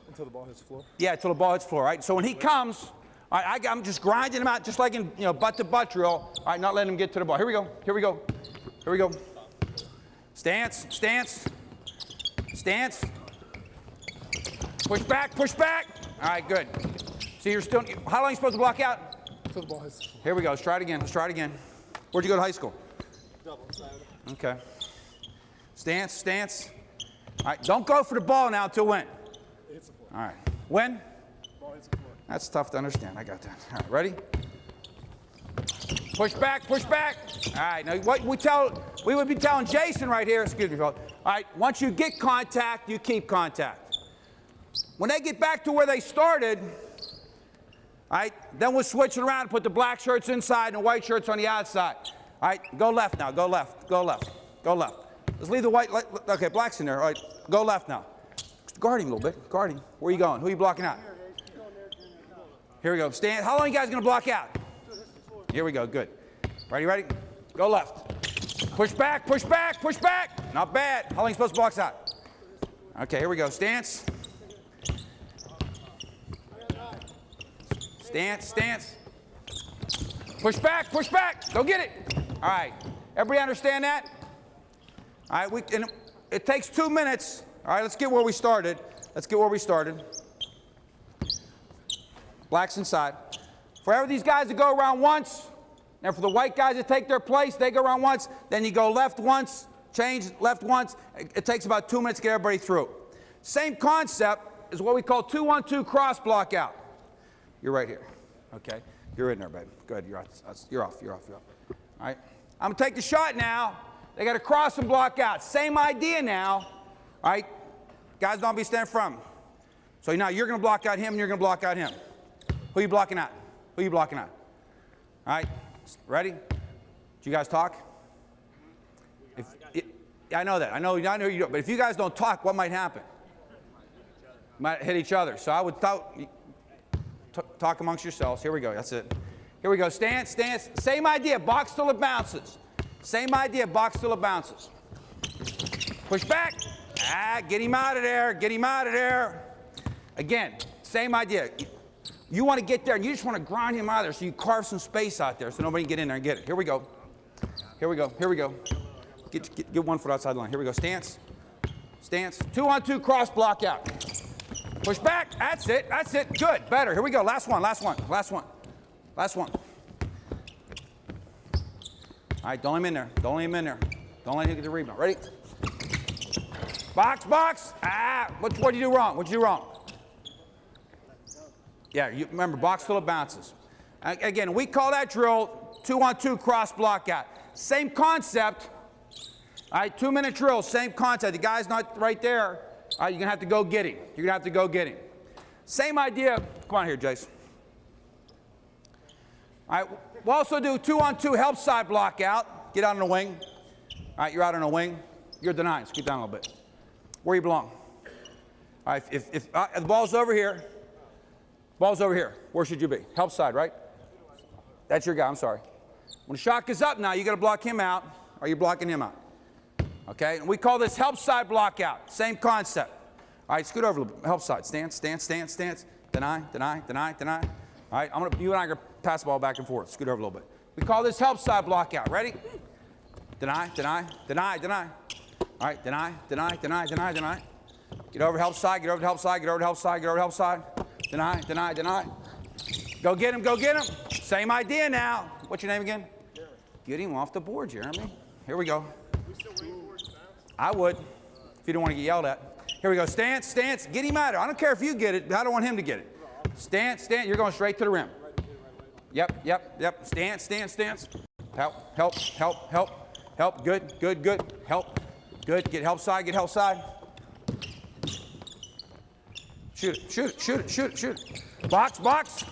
Until the ball hits the floor? Yeah, until the ball hits the floor, right? So when he comes, all right, I'm just grinding him out, just like in, butt-to-butt drill. All right, not letting him get to the ball. Here we go, here we go, here we go. Stance, stance, stance. Push back, push back. All right, good. See, you're still, how long are you supposed to block out? Until the ball hits the floor. Here we go, let's try it again, let's try it again. Where'd you go to high school? Double-sided. Okay. Stance, stance. All right, don't go for the ball now until when? It hits the floor. All right, when? Ball hits the floor. That's tough to understand. I got that. All right, ready? Push back, push back. All right, now what we would be telling Jason right here, excuse me, folks. All right, once you get contact, you keep contact. When they get back to where they started, all right, then we'll switch it around and put the black shirts inside and the white shirts on the outside. All right, go left now, go left, go left, go left. Let's leave the white, okay, black's in there. All right, go left now. Guard him a little bit, guard him. Where are you going? Who are you blocking out? Here we go. Stand. How long are you guys going to block out? Here we go. Good. Ready, ready? Go left. Push back, push back, push back. Not bad. How long are you supposed to block out? Okay, here we go. Stance. Stance, stance. Push back, push back. Go get it. All right. Everybody understand that? All right. It takes 2 minutes. All right, let's get where we started. Let's get where we started. Black's inside. For every these guys that go around once, and for the white guys that take their place, they go around once, then you go left once, change left once. It takes about 2 minutes to get everybody through. Same concept is what we call 2-on-2 cross block out. You're right here. Okay, you're in there, baby. Good, you're off, you're off. All right, I'm gonna take the shot now. They got to cross and block out. Same idea now. All right, guys, don't be standing from. So now you're going to block out him, and you're going to block out him. Who are you blocking out? Who are you blocking out? All right, ready? Did you guys talk? I know that. I know you don't. But if you guys don't talk, what might happen? Might hit each other. So I would talk amongst yourselves. Here we go. That's it. Here we go. Stance, stance. Same idea. Box till it bounces. Same idea. Box till it bounces. Push back. Ah, get him out of there. Get him out of there. Again, same idea. You want to get there, and you just want to grind him out of there, so you carve some space out there so nobody can get in there and get it. Here we go. Here we go. Here we go. Get 1 foot outside the line. Here we go. Stance. Stance. 2-on-2 cross block out. Push back. That's it. That's it. Good. Better. Here we go. Last one. Last one. Last one. Last one. All right. Don't let him in there. Don't let him in there. Don't let him get the rebound. Ready? Box, box. Ah. What did you do wrong? What did you do wrong? Yeah. You remember, box till it bounces. Again, we call that drill 2-on-2 cross block out. Same concept. All right. 2-minute drill. Same concept. The guy's not right there. All right, you're going to have to go get him. You're going to have to go get him. Same idea. Come on here, Jace. All right, we'll also do 2-on-2 help side block out. Get out on the wing. All right, you're out on the wing. You're denying. Scoot down a little bit. Where you belong. All right, if the ball's over here, where should you be? Help side, right? That's your guy, I'm sorry. When the shot goes up now, you got to block him out, or you're blocking him out. Okay, and we call this help side block out. Same concept. All right, scoot over a little bit. Help side. Stance, stance, stance, stance. Deny, deny, deny, deny. All right, you and I are going to pass the ball back and forth. Scoot over a little bit. We call this help side block out. Ready? Deny, deny, deny, deny. All right, deny, deny, deny, deny, deny. Get over help side, get over to help side, get over to help side, get over to help side. Deny, deny, deny. Go get him, go get him. Same idea now. What's your name again? Jeremy. Get him off the board, Jeremy. Here we go. I would, if you don't want to get yelled at. Here we go. Stance, stance. Get him out of it. I don't care if you get it. I don't want him to get it. Stance, stance. You're going straight to the rim. Yep, yep, yep. Stance, stance, stance. Help, help, help, help, help. Good, good, good. Help. Good. Get help side, get help side. Shoot it, shoot it, shoot it, shoot it, shoot it. Box, box.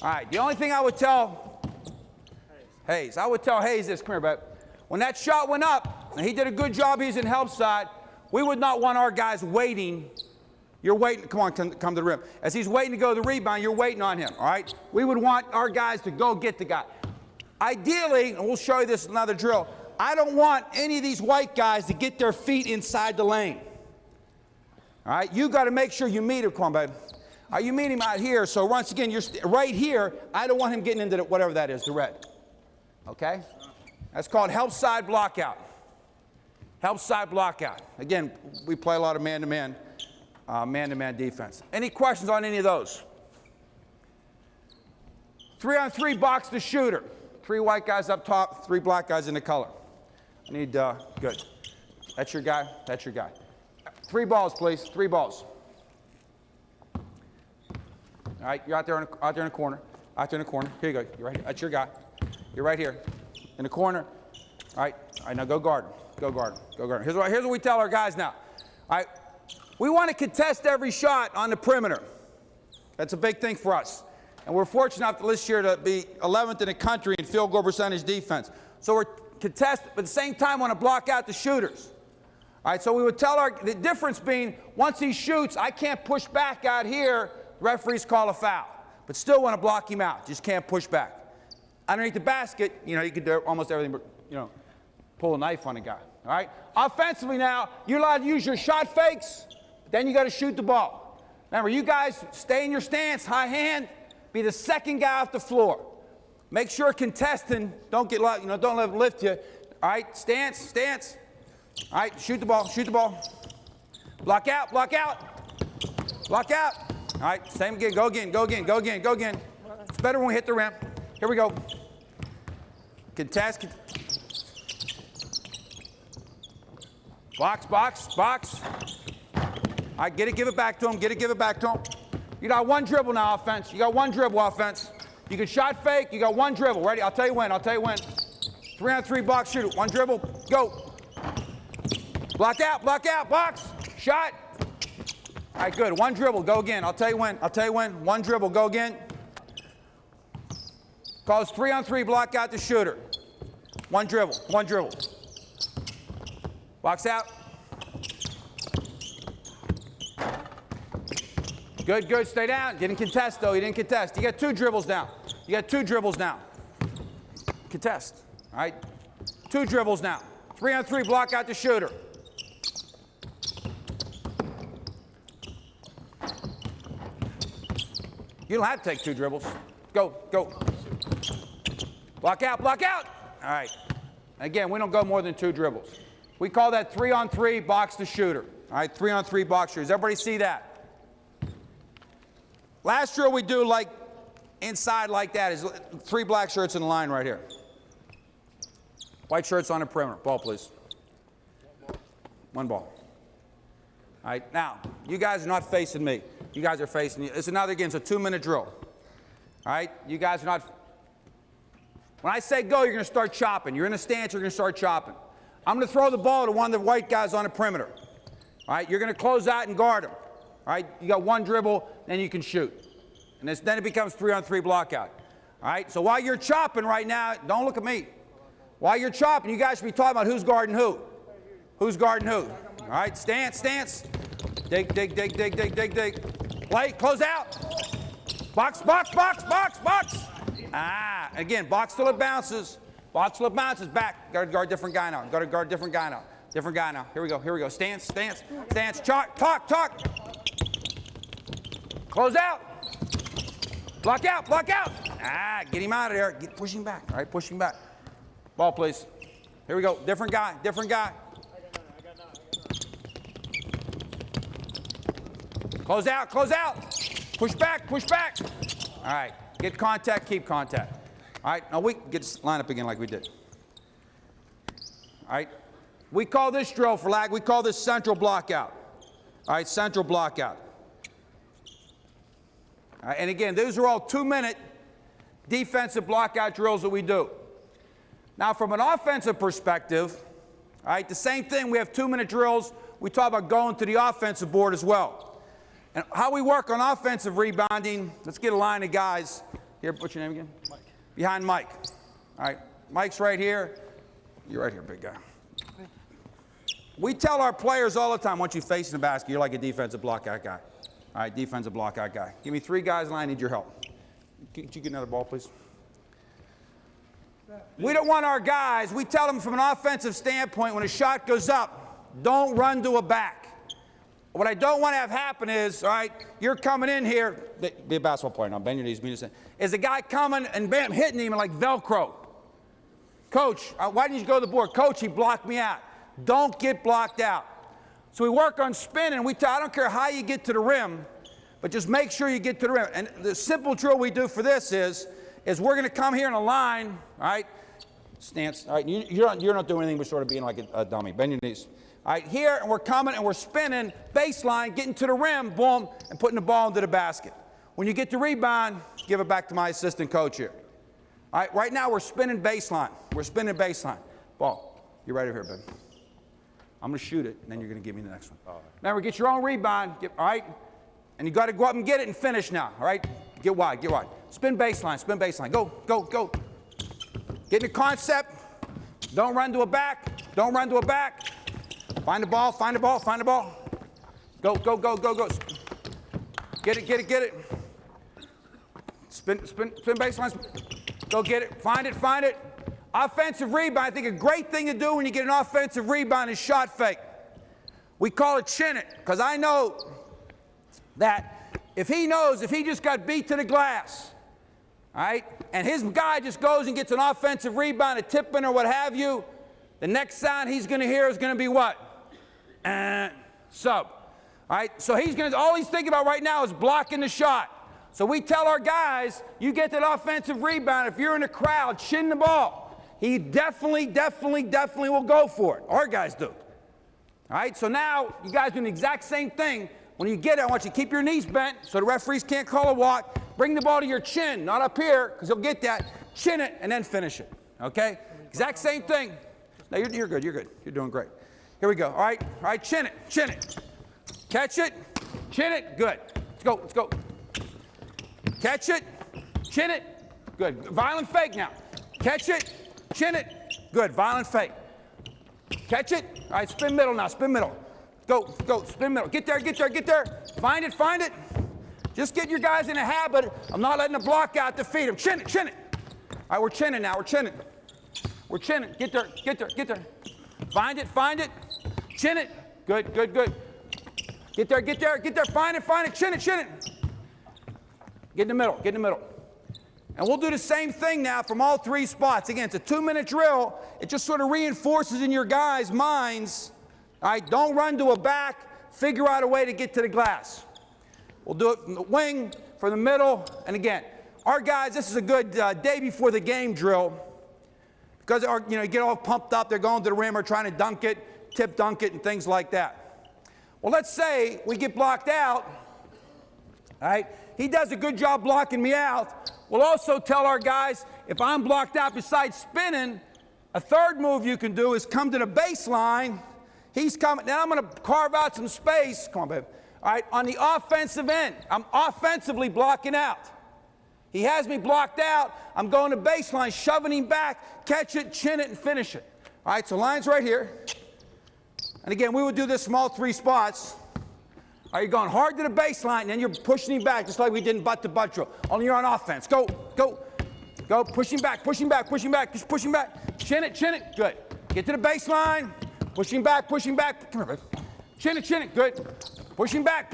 All right. The only thing I would tell Hayes, I would tell Hayes this. Come here, bud. When that shot went up, and he did a good job, he's in help side, we would not want our guys waiting. You're waiting, come on, come to the rim. As he's waiting to go to the rebound, you're waiting on him, all right? We would want our guys to go get the guy. Ideally, and we'll show you this another drill, I don't want any of these white guys to get their feet inside the lane. All right, you got to make sure you meet him, come on, bud. All right, you meet him out here, so once again, you're right here. I don't want him getting into whatever that is, the red. Okay? That's called help side block out. Help side block out. Again, we play a lot of man-to-man defense. Any questions on any of those? 3-on-3 box the shooter. 3 white guys up top, 3 black guys in the color. I need, good. That's your guy, that's your guy. 3 balls, please, 3 balls. All right, you're out there in the corner. Out there in the corner. Here you go. You're right here. That's your guy. You're right here in the corner. All right, now go guard him. Go guard him. Go guard him. Here's what we tell our guys now. All right, we want to contest every shot on the perimeter. That's a big thing for us. And we're fortunate enough this year to be 11th in the country in field goal percentage defense. So we're contested, but at the same time want to block out the shooters. All right, so we would tell the difference being, once he shoots, I can't push back out here. The referees call a foul, but still want to block him out. Just can't push back. Underneath the basket, you know, you can do almost everything but, you know, pull a knife on a guy. All right? Offensively now, you're allowed to use your shot fakes, but then you got to shoot the ball. Remember, you guys stay in your stance, high hand, be the second guy off the floor. Make sure contesting, don't get, you know, don't let them lift you. All right? Stance, stance. All right, shoot the ball, shoot the ball. Block out, block out. Block out. All right, same again, go again, go again, go again, go again. It's better when we hit the rim. Here we go. Contest. Box, box, box. All right, get it, give it back to him, get it, give it back to him. You got 1 dribble now, offense. You got 1 dribble, offense. You can shot fake, you got 1 dribble. Ready? I'll tell you when, I'll tell you when. 3-on-3 box shooter, 1 dribble, go. Block out, box, shot. All right, good, 1 dribble, go again. I'll tell you when, I'll tell you when. 1 dribble, go again. Calls 3-on-3, block out the shooter. 1 dribble, 1 dribble. Box out. Good, good, stay down. Didn't contest though, you didn't contest. You got 2 dribbles now. You got 2 dribbles now. Contest, all right? 2 dribbles now. 3-on-3, block out the shooter. You don't have to take 2 dribbles. Go, go. Block out, block out. All right. Again, we don't go more than 2 dribbles. We call that 3-on-3 box the shooter. All right, 3-on-3 box shooters. Everybody see that? Last drill we do like inside like that is 3 black shirts in a line right here. White shirts on the perimeter. Ball, please. 1 ball. All right, now, you guys are not facing me. You guys are facing you. It's another game. It's a 2-minute drill. All right, you guys are not. When I say go, you're going to start chopping. You're in a stance, you're going to start chopping. I'm going to throw the ball to one of the white guys on the perimeter. All right, you're going to close out and guard him. All right, you got 1 dribble, then you can shoot. And then it becomes 3-on-3 block out. All right, so while you're chopping right now, don't look at me. While you're chopping, you guys should be talking about who's guarding who. Who's guarding who. All right, stance, stance. Dig, dig, dig, dig, dig, dig, dig. Play, close out. Box, box, box, box, box. Again, box till it bounces. Box till it bounces. Back. Got to guard different guy now. Got to guard different guy now. Different guy now. Here we go. Here we go. Stance. Stance. Stance. Talk. Talk. Talk. Close out. Block out. Block out. Get him out of there. Push him back. All right. Push him back. Ball, please. Here we go. Different guy. Different guy. Close out. Close out. Push back. Push back. All right. Get contact. Keep contact. All right. Now we get this line up again like we did. All right. We call this drill for lag. We call this central block out. All right. Central block out. All right, and again, those are all 2-minute defensive block out drills that we do. Now, from an offensive perspective, all right, the same thing. We have 2-minute drills. We talk about going to the offensive board as well. And how we work on offensive rebounding, let's get a line of guys. Here, what's your name again? Mike. Behind Mike. All right, Mike's right here. You're right here, big guy. We tell our players all the time, once you face the basket, you're like a defensive block out guy. All right, defensive block out guy. Give me 3 guys and I need your help. Could you get another ball, please? We don't want our guys, we tell them from an offensive standpoint, when a shot goes up, don't run to a back. What I don't want to have happen is, all right, you're coming in here, be a basketball player now, bend your knees, is a guy coming and bam, hitting him like Velcro. Coach, why didn't you go to the board? Coach, he blocked me out. Don't get blocked out. So we work on spin, and I don't care how you get to the rim, but just make sure you get to the rim. And the simple drill we do for this is we're going to come here in a line, all right? Stance, all right? You're not doing anything but sort of being like a dummy. Bend your knees. All right, here, and we're coming, and we're spinning, baseline, getting to the rim, boom, and putting the ball into the basket. When you get the rebound, give it back to my assistant coach here. All right, right now we're spinning baseline. We're spinning baseline. Ball, you're right over here, baby. I'm going to shoot it, and then you're going to give me the next one. Right. Remember, get your own rebound, all right? And you got to go up and get it and finish now, all right? Get wide, get wide. Spin baseline, spin baseline. Go, go, go. Get in the concept. Don't run to a back. Don't run to a back. Find the ball, find the ball, find the ball. Go, go, go, go, go. Get it, get it, get it. Spin baseline. Go get it. Find it, find it. Offensive rebound, I think a great thing to do when you get an offensive rebound is shot fake. We call it chin it, because I know that if he just got beat to the glass, all right, and his guy just goes and gets an offensive rebound, a tip-in or what have you, the next sound he's going to hear is going to be what? Sub. All right, so all he's thinking about right now is blocking the shot. So we tell our guys, you get that offensive rebound, if you're in the crowd, chin the ball. He definitely will go for it. Our guys do. All right, so now you guys do the exact same thing. When you get it, I want you to keep your knees bent so the referees can't call a walk. Bring the ball to your chin, not up here, because he'll get that. Chin it, and then finish it, okay? Exact same thing. No, you're good, you're good. You're doing great. Here we go, all right, chin it, chin it. Catch it, chin it, good. Let's go. Catch it, chin it, good. Violent fake now. Catch it, chin it, good. Violent fake. Catch it, all right, spin middle now, spin middle. Go, spin middle. Get there. Find it. Just get your guys in a habit of not letting the block out to feed them. Chin it. All right, we're chinning now, We're chinning. Get there. Find it. Chin it. Good. Get there. Find it. Chin it. Get in the middle. And we'll do the same thing now from all 3 spots. Again, it's a 2-minute drill. It just sort of reinforces in your guys' minds, all right, don't run to a back. Figure out a way to get to the glass. We'll do it from the wing, from the middle. And again, our guys, this is a good day before the game drill. Because you get all pumped up. They're going to the rim or trying to dunk it, tip dunk it, and things like that. Well, let's say we get blocked out. All right, he does a good job blocking me out. We'll also tell our guys, if I'm blocked out besides spinning, a third move you can do is come to the baseline. He's coming. Now I'm going to carve out some space. Come on, babe. All right, on the offensive end, I'm offensively blocking out. He has me blocked out. I'm going to baseline, shoving him back, catch it, chin it, and finish it. All right, so line's right here. And again, we would do this from all 3 spots. All right, you're going hard to the baseline, and then you're pushing him back, just like we did in butt-to-butt drill. Only you're on offense. Go. Go, pushing back, pushing back, pushing back, just pushing back. Chin it, good. Get to the baseline. Pushing back, come here, baby. Chin it, good. Pushing back,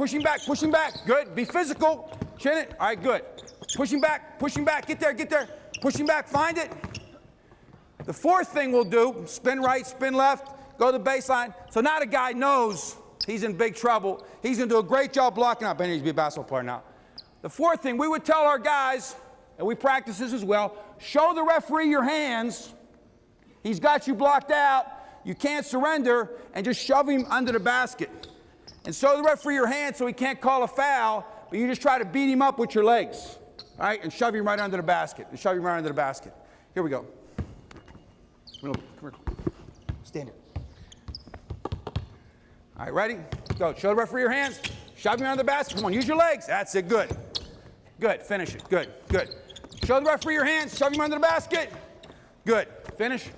good. Be physical. Chin it, all right, good. Pushing back, get there. Pushing back, find it. The fourth thing we'll do, spin right, spin left, go to the baseline. So now the guy knows he's in big trouble. He's gonna do a great job blocking up. He needs to be a basketball player now. The fourth thing, we would tell our guys, and we practice this as well, show the referee your hands. He's got you blocked out. You can't surrender, and just shove him under the basket. And show the referee your hands so he can't call a foul, but you just try to beat him up with your legs, all right? And shove him right under the basket, Here we go. Come here. Stand here. All right, ready? Go. Show the referee your hands. Shove him under the basket. Come on, use your legs. That's it. Good. Finish it. Good. Show the referee your hands. Shove him under the basket. Good. Finish.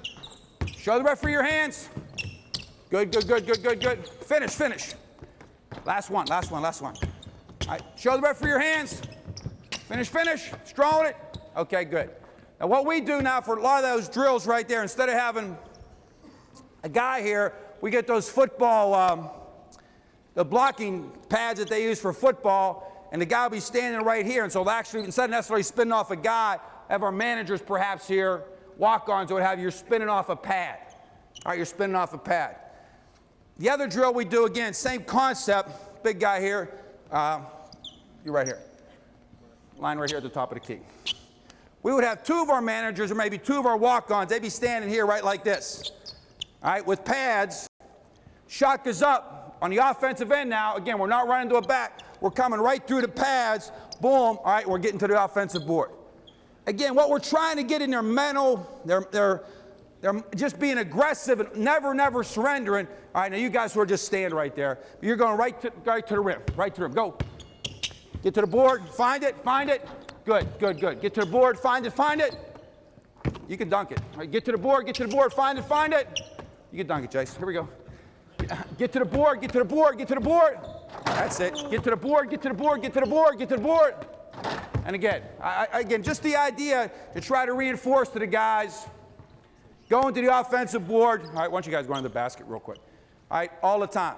Show the referee your hands. Good. Finish. Last one. All right, show the referee your hands. Finish. Strong with it. Okay, good. Now what we do now for a lot of those drills right there, instead of having a guy here, we get those football, the blocking pads that they use for football, and the guy will be standing right here. And so actually, instead of necessarily spinning off a guy, have our managers perhaps here, walk-ons or what have you, you're spinning off a pad. All right, you're spinning off a pad. The other drill we do, again, same concept. Big guy here. You're right here. Line right here at the top of the key. We would have two of our managers or maybe two of our walk-ons. They'd be standing here right like this. All right, with pads. Shot goes up on the offensive end now. Again, we're not running to a back. We're coming right through the pads. Boom. All right, we're getting to the offensive board. Again, what we're trying to get in their mental, they're just being aggressive and never surrendering. All right, now you guys who are just stand right there. You're going right to the rim. Go. Get to the board. Find it. Good. Get to the board. Find it. You can dunk it. All right, get to the board. Find it. You can dunk it, Jace. Here we go. Get to the board. That's it. Get to the board. And again, just the idea to try to reinforce to the guys, going to the offensive board. All right, why don't you guys go on the basket real quick? All right, all the time.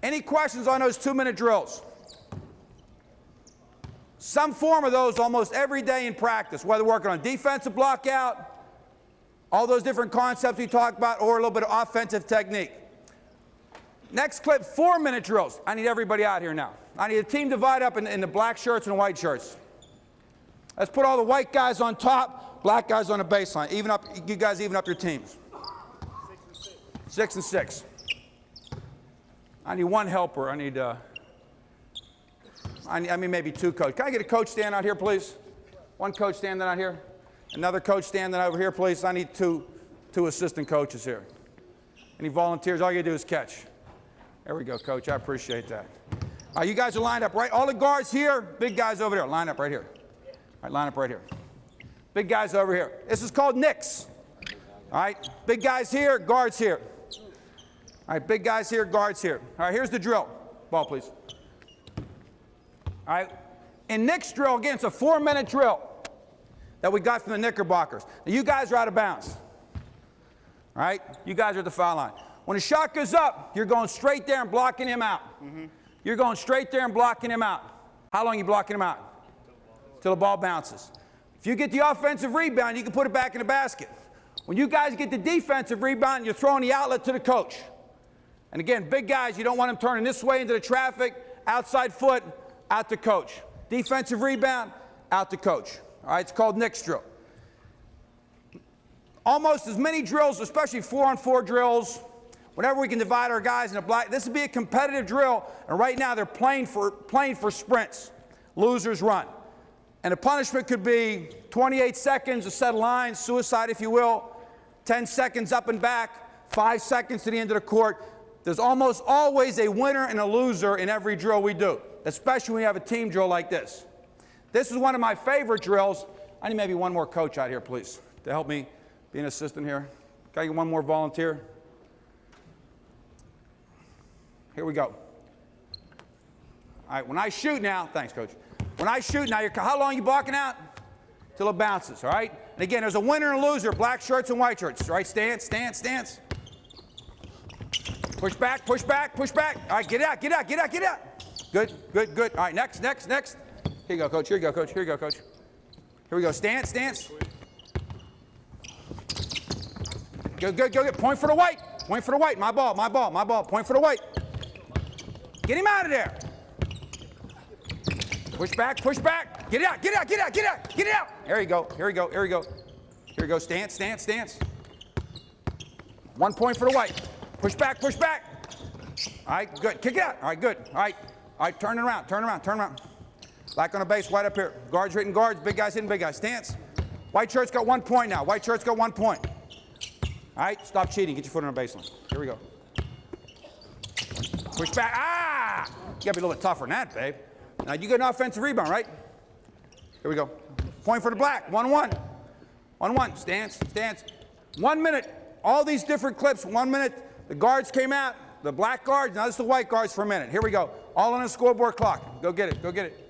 Any questions on those 2-minute drills? Some form of those almost every day in practice, whether working on defensive block out, all those different concepts we talked about, or a little bit of offensive technique. Next clip, 4-minute drills. I need everybody out here now. I need a team divide up in the black shirts and white shirts. Let's put all the white guys on top, black guys on the baseline. You guys even up your teams. 6 and 6. I need one helper. I mean maybe two coaches. Can I get a coach standing out here, please? One coach standing out here. Another coach standing over here, please. I need two assistant coaches here. Any volunteers? All you do is catch. There we go, Coach. I appreciate that. All right, you guys are lined up, right? All the guards here, big guys over there. Line up right here. All right, line up right here. Big guys over here. This is called Knicks. All right, big guys here, guards here. All right, big guys here, guards here. All right, here's the drill. Ball, please. All right, in Knicks drill, again, it's a 4-minute drill that we got from the Knickerbockers. Now, you guys are out of bounds. All right, you guys are at the foul line. When the shot goes up, you're going straight there and blocking him out. You're going straight there and blocking him out. How long are you blocking him out? Till the ball bounces. If you get the offensive rebound, you can put it back in the basket. When you guys get the defensive rebound, you're throwing the outlet to the coach. And again, big guys, you don't want them turning this way into the traffic, outside foot, out to coach. Defensive rebound, out to coach. All right, it's called Knicks drill. Almost as many drills, especially 4-on-4 drills, whenever we can divide our guys into black. This would be a competitive drill, and right now they're playing for sprints. Losers run. And the punishment could be 28 seconds, a set of lines, suicide if you will, 10 seconds up and back, 5 seconds to the end of the court. There's almost always a winner and a loser in every drill we do, especially when you have a team drill like this. This is one of my favorite drills. I need maybe one more coach out here, please, to help me be an assistant here. Can I get one more volunteer? Here we go. All right, when I shoot now, thanks, Coach. When I shoot now, how long are you blocking out? till it bounces, all right? And again, there's a winner and a loser, black shirts and white shirts, all right? Stance, stance, stance. Push back, push back, push back. All right, get out, get out, get out, get out. Good, good, good. All right, next, next, next. Here you go, coach. Here you go, coach. Here you go, coach. Here we go. Stance, stance. Go, go, go, go. Point for the white. Point for the white. My ball, my ball, my ball. Point for the white. Get him out of there. Push back, push back. Get it out, get it out, get it out, get it out, get it out. Here you go, here you go, here you go. Here you go. Stance, stance, stance. 1 point for the white. Push back, push back. All right, good. Kick it out. All right, good. All right, turn it around, turn around, turn around. Black on the base, white up here. Guards hitting guards, big guys hitting big guys. Stance. White shirt's got 1 point now. White shirt's got 1 point. All right, stop cheating. Get your foot on the baseline. Here we go. Push back. Ah! You gotta be a little bit tougher than that, babe. Now you get an offensive rebound, right? Here we go. Point for the black. 1-1. 1-1. Stance, stance. 1 minute. All these different clips. 1 minute. The guards came out. The black guards. Now this is the white guards for a minute. Here we go. All on the scoreboard clock. Go get it. Go get it.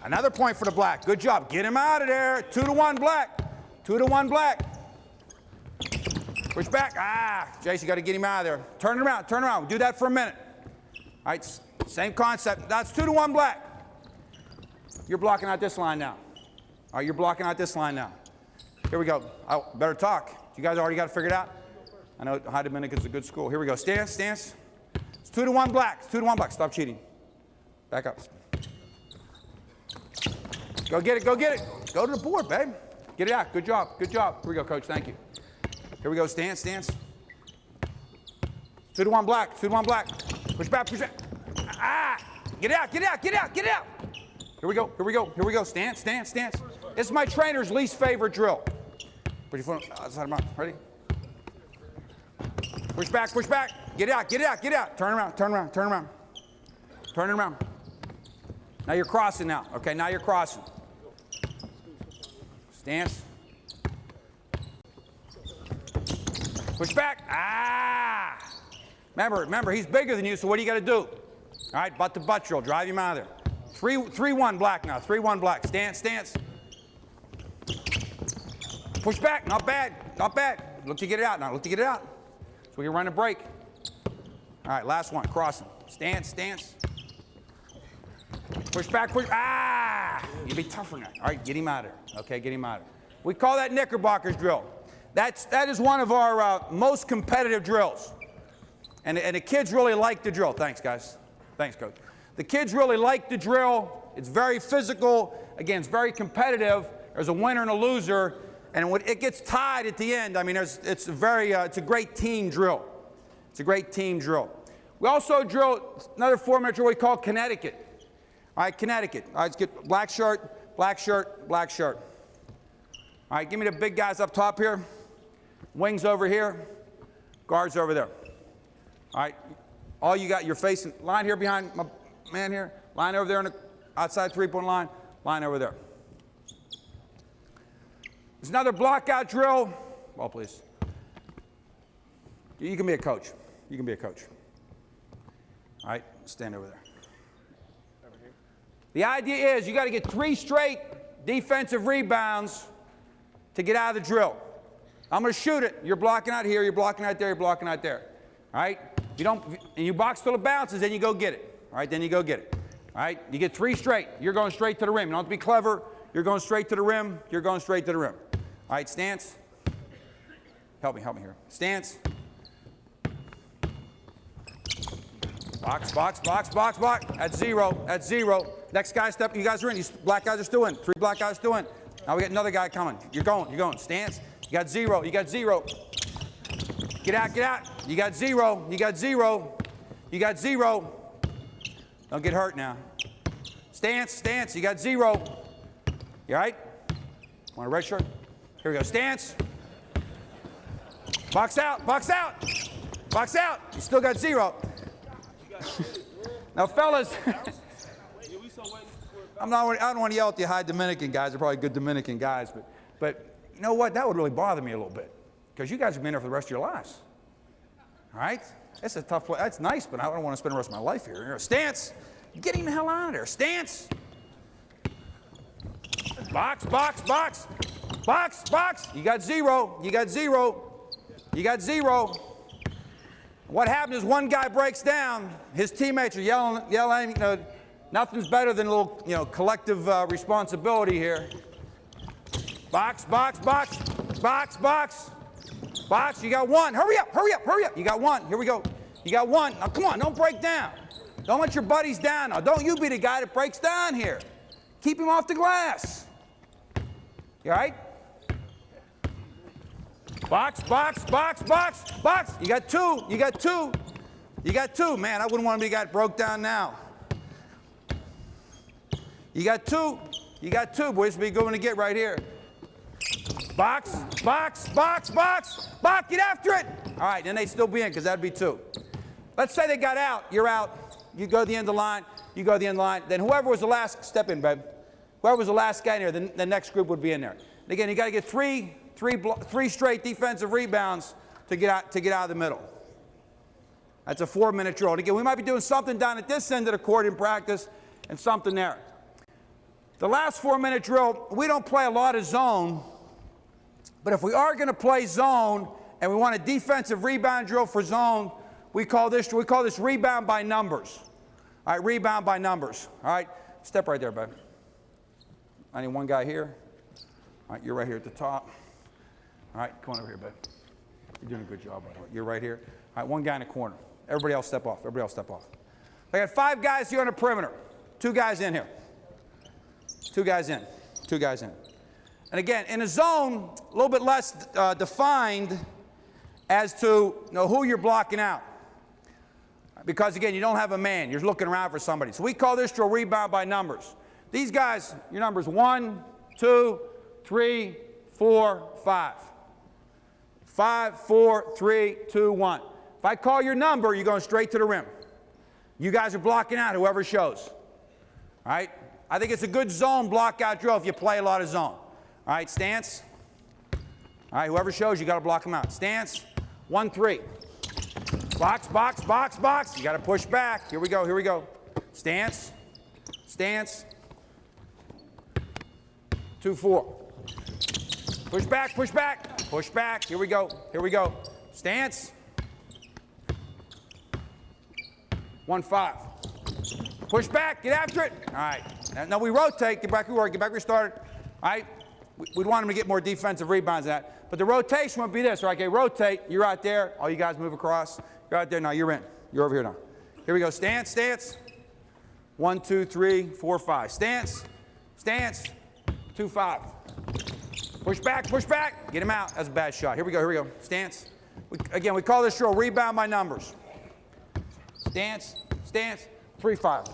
Another point for the black. Good job. Get him out of there. 2-1 black. 2-1 black. Push back. Ah, Jace, you got to get him out of there. Turn it around. Turn around. Do that for a minute. All right, same concept. That's 2-1 black. You're blocking out this line now. All right, you're blocking out this line now. Here we go. I better talk. You guys already got it figured out? I know High Dominican's a good school. Here we go. Stance, stance. It's 2-1 black. It's 2-1 black. Stop cheating. Back up. Go get it. Go get it. Go to the board, babe. Get it out. Good job. Good job. Here we go, coach. Thank you. Here we go. Stance, stance. 2-1 black. 2-1 black. Push back. Push back. Ah! Get out. Get out. Get out. Get out. Here we go. Here we go. Here we go. Stance, stance, stance. This is my trainer's least favorite drill. Put your foot outside of mine. Ready? Push back. Push back. Get out. Get out. Get out. Turn around. Turn around. Turn around. Turn it around. Now you're crossing now. Okay, now you're crossing. Stance. Push back. Ah! Remember, he's bigger than you, so what do you got to do? All right, butt to butt drill. Drive him out of there. 3-1 black now. 3-1 black. Stance, stance. Push back. Not bad. Not bad. Look to get it out now. Look to get it out. So we can run a break. All right, last one. Crossing. Stance, stance. Push back, push. Ah! You be tougher now. All right, get him out of there. Okay, get him out of there. We call that Knickerbockers drill. That is one of our most competitive drills. And the kids really like the drill. Thanks, guys. Thanks, coach. The kids really like the drill. It's very physical. Again, it's very competitive. There's a winner and a loser. And when it gets tied at the end, I mean, it's a great team drill. It's a great team drill. We also drill another format we call Connecticut. All right, Connecticut. All right, let's get black shirt, black shirt, black shirt. All right, give me the big guys up top here. Wings over here. Guards over there. All right, all you got, you're facing, line here behind my man here. Line over there on the outside three-point line. Line over there. There's another block-out drill. Ball, please. You can be a coach. You can be a coach. All right, stand over there. The idea is you got to get 3 straight defensive rebounds to get out of the drill. I'm going to shoot it. You're blocking out here. You're blocking out there. You're blocking out there. All right? If you don't, and you box till it bounces, then you go get it. All right? Then you go get it. All right? You get 3 straight. You're going straight to the rim. You don't have to be clever. You're going straight to the rim. You're going straight to the rim. All right? Stance. Help me here. Stance. Box, box, box, box, box. That's 0. That's 0. Next guy step. You guys are in. These black guys are still in. 3 black guys still in. Now we got another guy coming. You're going. You're going. Stance. You got 0. You got 0. Get out. Get out. You got 0. You got 0. You got 0. Don't get hurt now. Stance. Stance. You got 0. You all right? Want a red shirt? Here we go. Stance. Box out. Box out. Box out. You still got 0. Now, fellas, I don't want to yell at the high Dominican guys. They're probably good Dominican guys, but you know what? That would really bother me a little bit because you guys have been there for the rest of your lives. All right? That's a tough place. That's nice, but I don't want to spend the rest of my life here. Stance. Get him the hell out of there. Stance. Box, box, box. Box, box. You got 0. You got 0. You got 0. What happens is one guy breaks down. His teammates are yelling. Nothing's better than a little, collective responsibility here. Box, box, box. Box, box. Box. You got 1. Hurry up, hurry up, hurry up. You got 1. Here we go. You got 1. Now, come on. Don't break down. Don't let your buddies down. Now, don't you be the guy that breaks down here. Keep him off the glass. You all right? Box, box, box, box, box. You got 2. You got 2. You got 2. Man, I wouldn't want to be the guy that broke down now. You got 2. You got 2. Boy, this would be a good one to get right here. Box, box, box, box, box. Get after it. All right, then they'd still be in because that'd be 2. Let's say they got out. You're out. You go to the end of the line. You go to the end of the line. Then whoever was the last, step in, babe. Whoever was the last guy in there, the next group would be in there. And again, you got to get three straight defensive rebounds to get out of the middle. That's a 4-minute drill. And again, we might be doing something down at this end of the court in practice and something there. The last 4-minute drill, we don't play a lot of zone, but if we are going to play zone and we want a defensive rebound drill for zone, we call this rebound by numbers. All right, rebound by numbers. All right, step right there, babe. I need one guy here. All right, you're right here at the top. All right, come on over here, babe. You're doing a good job, by the way. You're right here. All right, one guy in the corner. Everybody else step off. Everybody else step off. I got 5 guys here on the perimeter. 2 guys in here. 2 guys in. 2 guys in. And again, in a zone, a little bit less defined as to who you're blocking out. Because again, you don't have a man. You're looking around for somebody. So we call this drill rebound by numbers. These guys, your numbers 1, 2, 3, 4, 5. 5, 4, 3, 2, 1. If I call your number, you're going straight to the rim. You guys are blocking out whoever shows. All right? I think it's a good zone block out drill if you play a lot of zone. All right, stance. All right, whoever shows, you got to block them out. Stance. 1, 3. Box, box, box, box. You got to push back. Here we go, here we go. Stance. Stance. 2, 4. Push back, push back. Push back. Here we go, here we go. Stance. 1, 5. Push back, get after it. All right. Now we rotate, get back where we were, get back where we started. All right. We'd want them to get more defensive rebounds than that. But the rotation would be this. All right, okay, rotate. You're out there. All you guys move across. You're out there. Now you're in. You're over here now. Here we go. Stance, stance. 1, 2, 3, 4, 5. Stance, stance. 2, 5. Push back, push back. Get him out. That's a bad shot. Here we go, here we go. Stance. Again, we call this drill rebound by numbers. Stance, stance. 3, 5.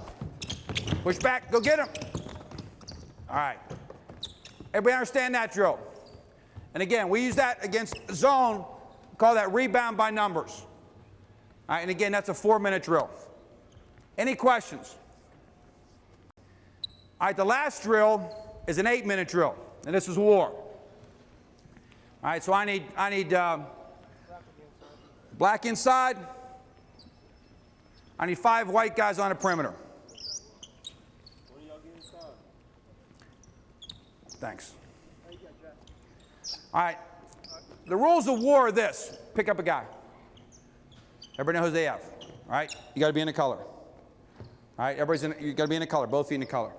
Push back, go get him. All right. Everybody understand that drill? And again, we use that against zone, call that rebound by numbers. All right, and again, that's a 4-minute drill. Any questions? All right, the last drill is an 8-minute drill, and this is war. All right, so I need black inside. I need 5 white guys on the perimeter. What do y'all get inside? Thanks. All right. The rules of war are this. Pick up a guy. Everybody knows who they have. All right? You got to be in the color. All right? You got to be in the color. Both feet in the color.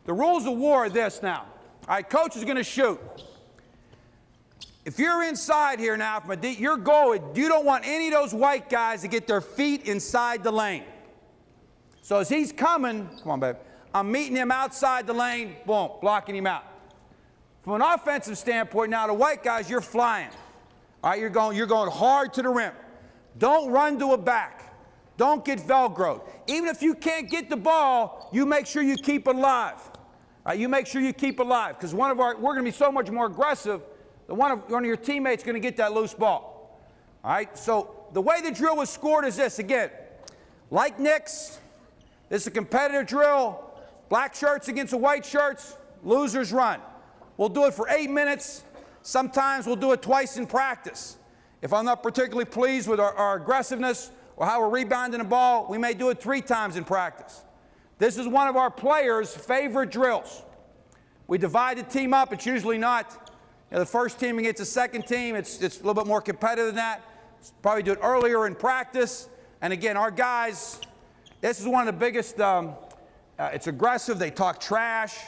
The rules of war are this now. All right, coach is going to shoot. If you're inside here now, your goal is you don't want any of those white guys to get their feet inside the lane. So as he's coming, come on, babe, I'm meeting him outside the lane, boom, blocking him out. From an offensive standpoint now, the white guys, you're flying. All right, you're going hard to the rim. Don't run to a back. Don't get Velcroed. Even if you can't get the ball, you make sure you keep it alive. All right, you make sure you keep it alive because we're going to be so much more aggressive that one of your teammates is going to get that loose ball. All right, so the way the drill was scored is this. Again, like Knicks, this is a competitive drill. Black shirts against the white shirts, losers run. We'll do it for 8 minutes. Sometimes we'll do it twice in practice. If I'm not particularly pleased with our aggressiveness or how we're rebounding the ball, we may do it 3 times in practice. This is one of our players' favorite drills. We divide the team up. It's usually not the first team against the second team. It's a little bit more competitive than that. Probably do it earlier in practice. And again, our guys, this is one of the biggest, it's aggressive. They talk trash,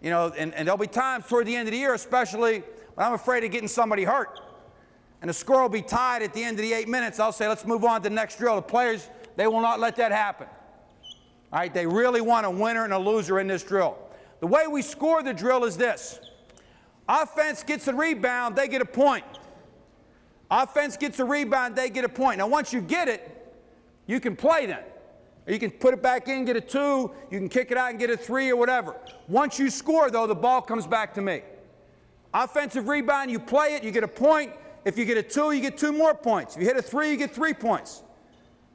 and there'll be times toward the end of the year, especially when I'm afraid of getting somebody hurt. And the score will be tied at the end of the 8 minutes. I'll say, let's move on to the next drill. The players, they will not let that happen. All right, they really want a winner and a loser in this drill. The way we score the drill is this. Offense gets a rebound, they get a point. Offense gets a rebound, they get a point. Now, once you get it, you can play then. You can put it back in, get a 2. You can kick it out and get a 3 or whatever. Once you score, though, the ball comes back to me. Offensive rebound, you play it, you get a point. If you get a 2, you get 2 more points. If you hit a 3, you get 3 points.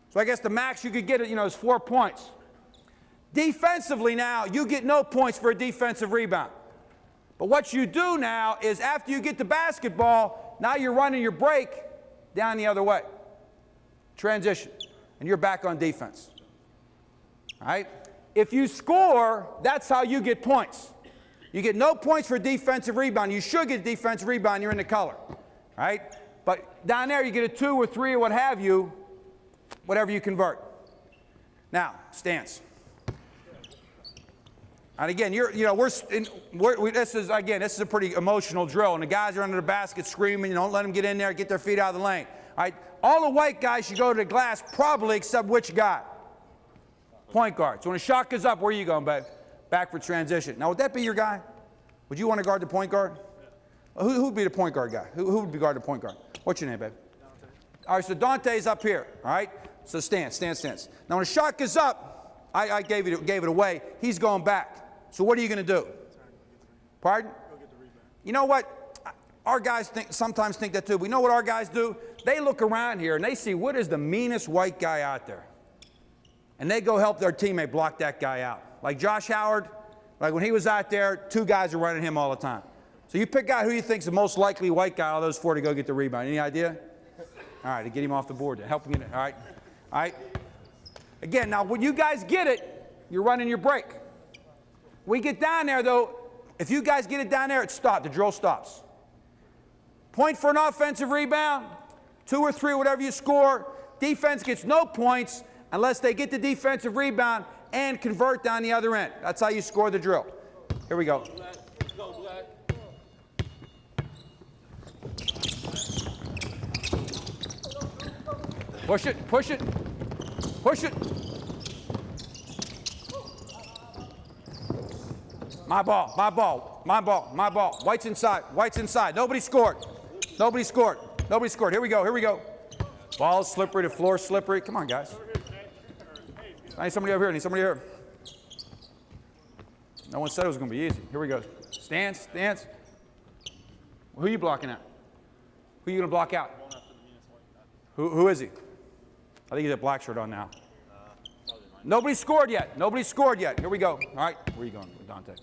So I guess the max you could get is 4 points. Defensively now, you get no points for a defensive rebound. But what you do now is after you get the basketball, now you're running your break down the other way. Transition. And you're back on defense. All right? If you score, that's how you get points. You get no points for defensive rebound. You should get a defensive rebound. You're in the color. All right? But down there, you get a 2 or 3 or what have you, whatever you convert. Now, stance. And again, this is a pretty emotional drill, and the guys are under the basket screaming. You don't let them get in there, get their feet out of the lane. All right, all the white guys should go to the glass, probably except which guy? Point guard. So when a shot goes up, where are you going, babe? Back for transition. Now, would that be your guy? Would you want to guard the point guard? Who would be the point guard guy? Who would be guard the point guard? What's your name, babe? Dante. All right, so Dante's up here. All right, so stance. Now, when a shot goes up, I gave it away. He's going back. So what are you going to do? Pardon? Go get the rebound. You know what? Our guys sometimes think that too. We know what our guys do. They look around here and they see what is the meanest white guy out there. And they go help their teammate block that guy out. Like Josh Howard, like when he was out there, 2 guys are running him all the time. So you pick out who you think's the most likely white guy out of those 4 to go get the rebound. Any idea? All right, to get him off the board, to help him get it. All right. Again, now when you guys get it, you're running your break. We get down there, though, if you guys get it down there, it stops. The drill stops. Point for an offensive rebound, 2 or 3, whatever you score. Defense gets no points unless they get the defensive rebound and convert down the other end. That's how you score the drill. Here we go. Let's go, Black. Push it, push it, push it. My ball, my ball, my ball, my ball. White's inside, white's inside. Nobody scored. Nobody scored. Nobody scored. Here we go, here we go. Ball's slippery, the floor's slippery. Come on, guys. I need somebody over here, I need somebody here. No one said it was going to be easy. Here we go. Stance. Who are you blocking out? Who are you going to block out? Who is he? I think he's got a black shirt on now. Nobody scored yet. Nobody scored yet. Here we go. All right. Where are you going with Dante?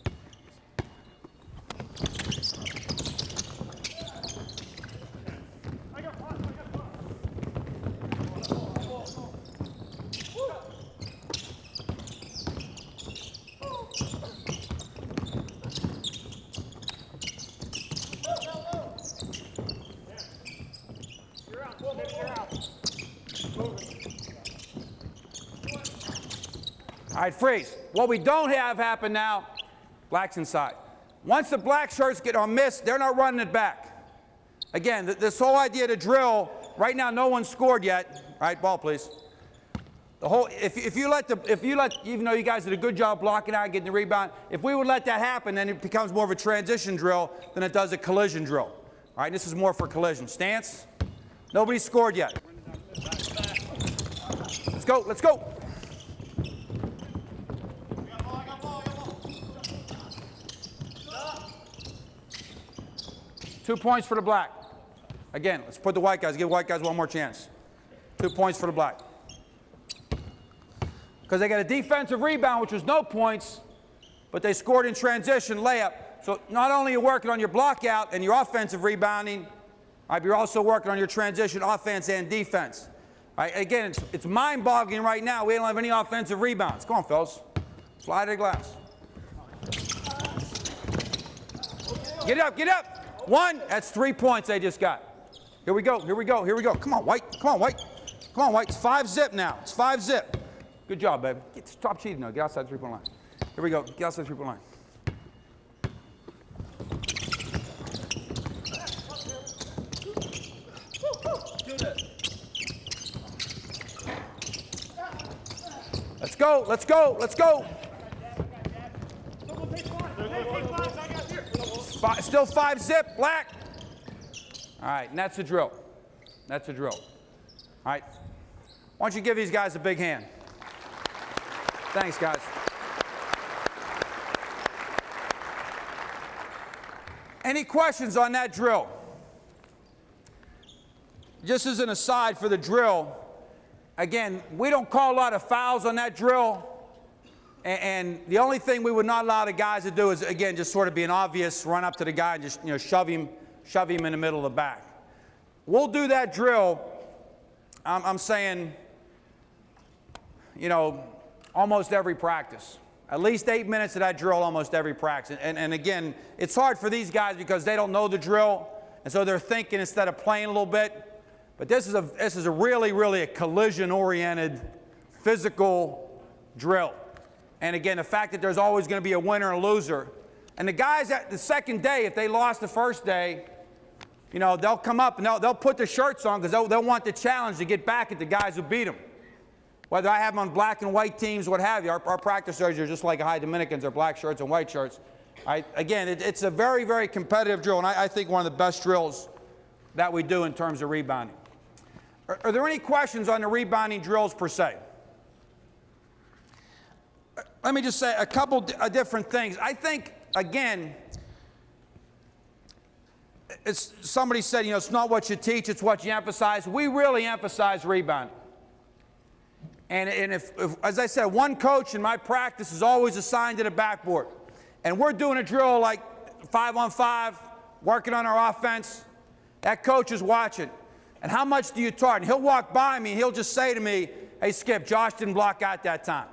All right, freeze. What we don't have happen now, black's inside. Once the black shirts get on miss, they're not running it back. Again, this whole idea to drill, right now no one scored yet. All right, ball please. The whole, if you let, even though you guys did a good job blocking out, getting the rebound, if we would let that happen, then it becomes more of a transition drill than it does a collision drill. All right, this is more for collision. Stance. Nobody scored yet. Let's go, let's go. Two points for the black. Again, let's put the white guys, give white guys one more chance. 2 points for the black. Because they got a defensive rebound, which was no points, but they scored in transition layup. So not only are you working on your block out and your offensive rebounding, right, but you're also working on your transition offense and defense. Right, again, it's mind-boggling right now. We don't have any offensive rebounds. Come on, fellas. Fly to the glass. Get it up, get it up. 1, that's 3 points they just got. Here we go, here we go, here we go. Come on, White, come on, White. Come on, White, it's 5-zip now. It's 5-zip. Good job, baby. Stop cheating now. Get outside the 3-point line. Here we go. Get outside the 3-point line. Let's go. Let's go. Let's go. Still 5-zip. Black. All right, and that's the drill. That's the drill. All right. Why don't you give these guys a big hand? Thanks, guys. Any questions on that drill? Just as an aside for the drill, again, we don't call a lot of fouls on that drill. And the only thing we would not allow the guys to do is, again, just sort of be an obvious run up to the guy and just, shove him in the middle of the back. We'll do that drill, I'm saying, almost every practice. At least 8 minutes of that drill almost every practice. And again, it's hard for these guys because they don't know the drill, and so they're thinking instead of playing a little bit. But this is a really, really a collision-oriented, physical drill. And again, the fact that there's always going to be a winner and a loser. And the guys at the second day, if they lost the first day, they'll come up and they'll put their shirts on because they'll want the challenge to get back at the guys who beat them. Whether I have them on black and white teams, what have you, our practicers are just like high Dominicans, are black shirts and white shirts. Again, it's a very, very competitive drill, and I think one of the best drills that we do in terms of rebounding. Are there any questions on the rebounding drills per se? Let me just say a couple of different things. I think, again, somebody said, it's not what you teach, it's what you emphasize. We really emphasize rebounding. And if, as I said, one coach in my practice is always assigned to the backboard, and we're doing a drill like 5-on-5, working on our offense, that coach is watching. And how much do you target? And he'll walk by me and he'll just say to me, hey, Skip, Josh didn't block out that time.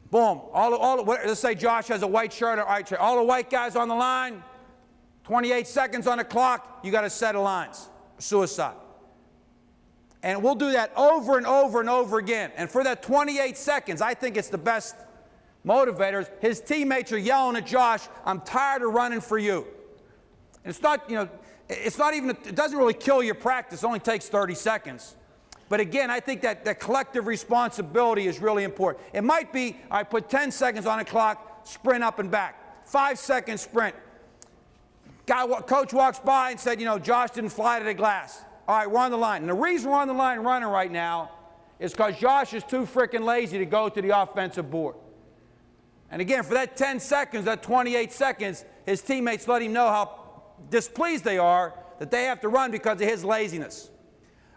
Boom. Let's say Josh has a white shirt or white shirt. All the white guys on the line, 28 seconds on the clock, you got a set of lines. Suicide. And we'll do that over and over and over again. And for that 28 seconds, I think it's the best motivators. His teammates are yelling at Josh, I'm tired of running for you. And it's not, it doesn't really kill your practice. It only takes 30 seconds. But again, I think that collective responsibility is really important. It might be, I put 10 seconds on the clock, sprint up and back. 5-second sprint. Coach walks by and said, Josh didn't fly to the glass. All right, we're on the line. And the reason we're on the line running right now is because Josh is too freaking lazy to go to the offensive board. And again, for that 10 seconds, that 28 seconds, his teammates let him know how displeased they are that they have to run because of his laziness.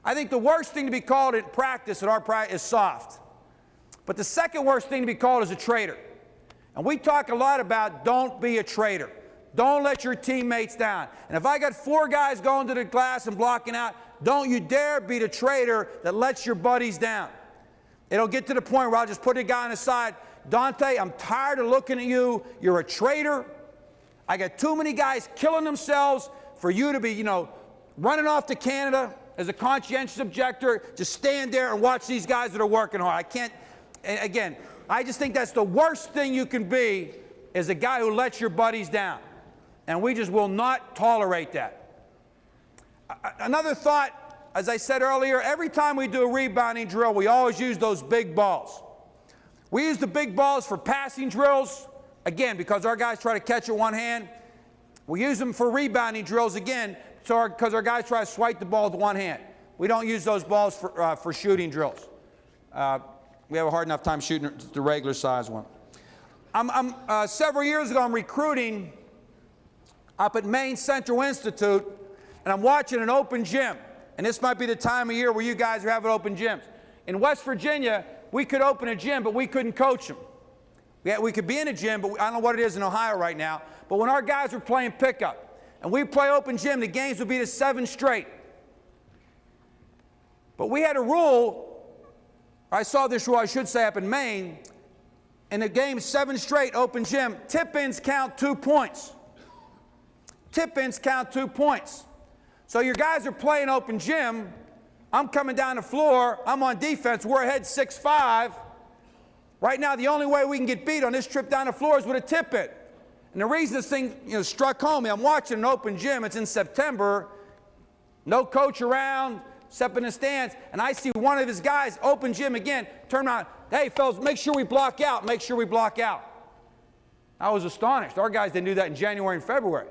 I think the worst thing to be called in practice at our practice is soft. But the second worst thing to be called is a traitor. And we talk a lot about don't be a traitor. Don't let your teammates down. And if I got 4 guys going to the glass and blocking out, don't you dare be the traitor that lets your buddies down. It'll get to the point where I'll just put a guy on the side. Dante, I'm tired of looking at you. You're a traitor. I got too many guys killing themselves for you to be, running off to Canada as a conscientious objector. Just stand there and watch these guys that are working hard. I can't, again, I just think that's the worst thing you can be, is a guy who lets your buddies down. And we just will not tolerate that. Another thought, as I said earlier, every time we do a rebounding drill, we always use those big balls. We use the big balls for passing drills, again, because our guys try to catch with one hand. We use them for rebounding drills, again, because our guys try to swipe the ball with one hand. We don't use those balls for shooting drills. We have a hard enough time shooting the regular size one. Several years ago, I'm recruiting up at Maine Central Institute, and I'm watching an open gym. And this might be the time of year where you guys are having open gyms. In West Virginia, we could open a gym, but we couldn't coach them. We could be in a gym, but I don't know what it is in Ohio right now. But when our guys were playing pickup, and we play open gym, the games would be to 7 straight. But we had a rule, I saw this rule, I should say, up in Maine. In the game 7 straight open gym, tip-ins count 2 points. tip-ins count 2 points. So your guys are playing open gym. I'm coming down the floor. I'm on defense. We're ahead 6-5. Right now, the only way we can get beat on this trip down the floor is with a tip-in. And the reason this thing struck home, I'm watching an open gym. It's in September. No coach around, except in the stands. And I see one of his guys, open gym again, turn around. Hey, fellas, make sure we block out. Make sure we block out. I was astonished. Our guys didn't do that in January and February.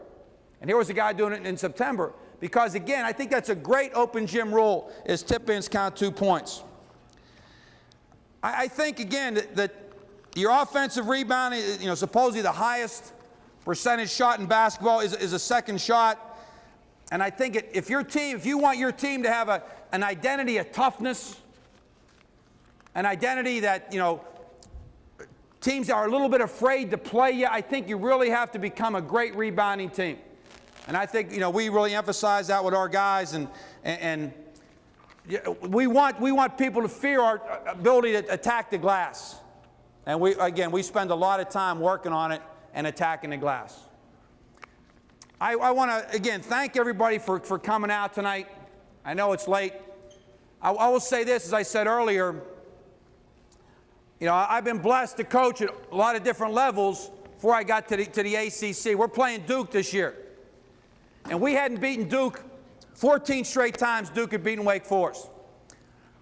And here was a guy doing it in September. Because, again, I think that's a great open gym rule, is tip-ins count 2 points. I think, again, that your offensive rebounding, supposedly the highest percentage shot in basketball is a second shot. And I think if you want your team to have an identity of toughness, an identity that, teams are a little bit afraid to play you, I think you really have to become a great rebounding team. And I think, we really emphasize that with our guys, and we want people to fear our ability to attack the glass. And we spend a lot of time working on it and attacking the glass. I want to, again, thank everybody for coming out tonight. I know it's late. I will say this, as I said earlier, I've been blessed to coach at a lot of different levels before I got to the ACC. We're playing Duke this year. And we hadn't beaten Duke 14 straight times. Duke had beaten Wake Forest.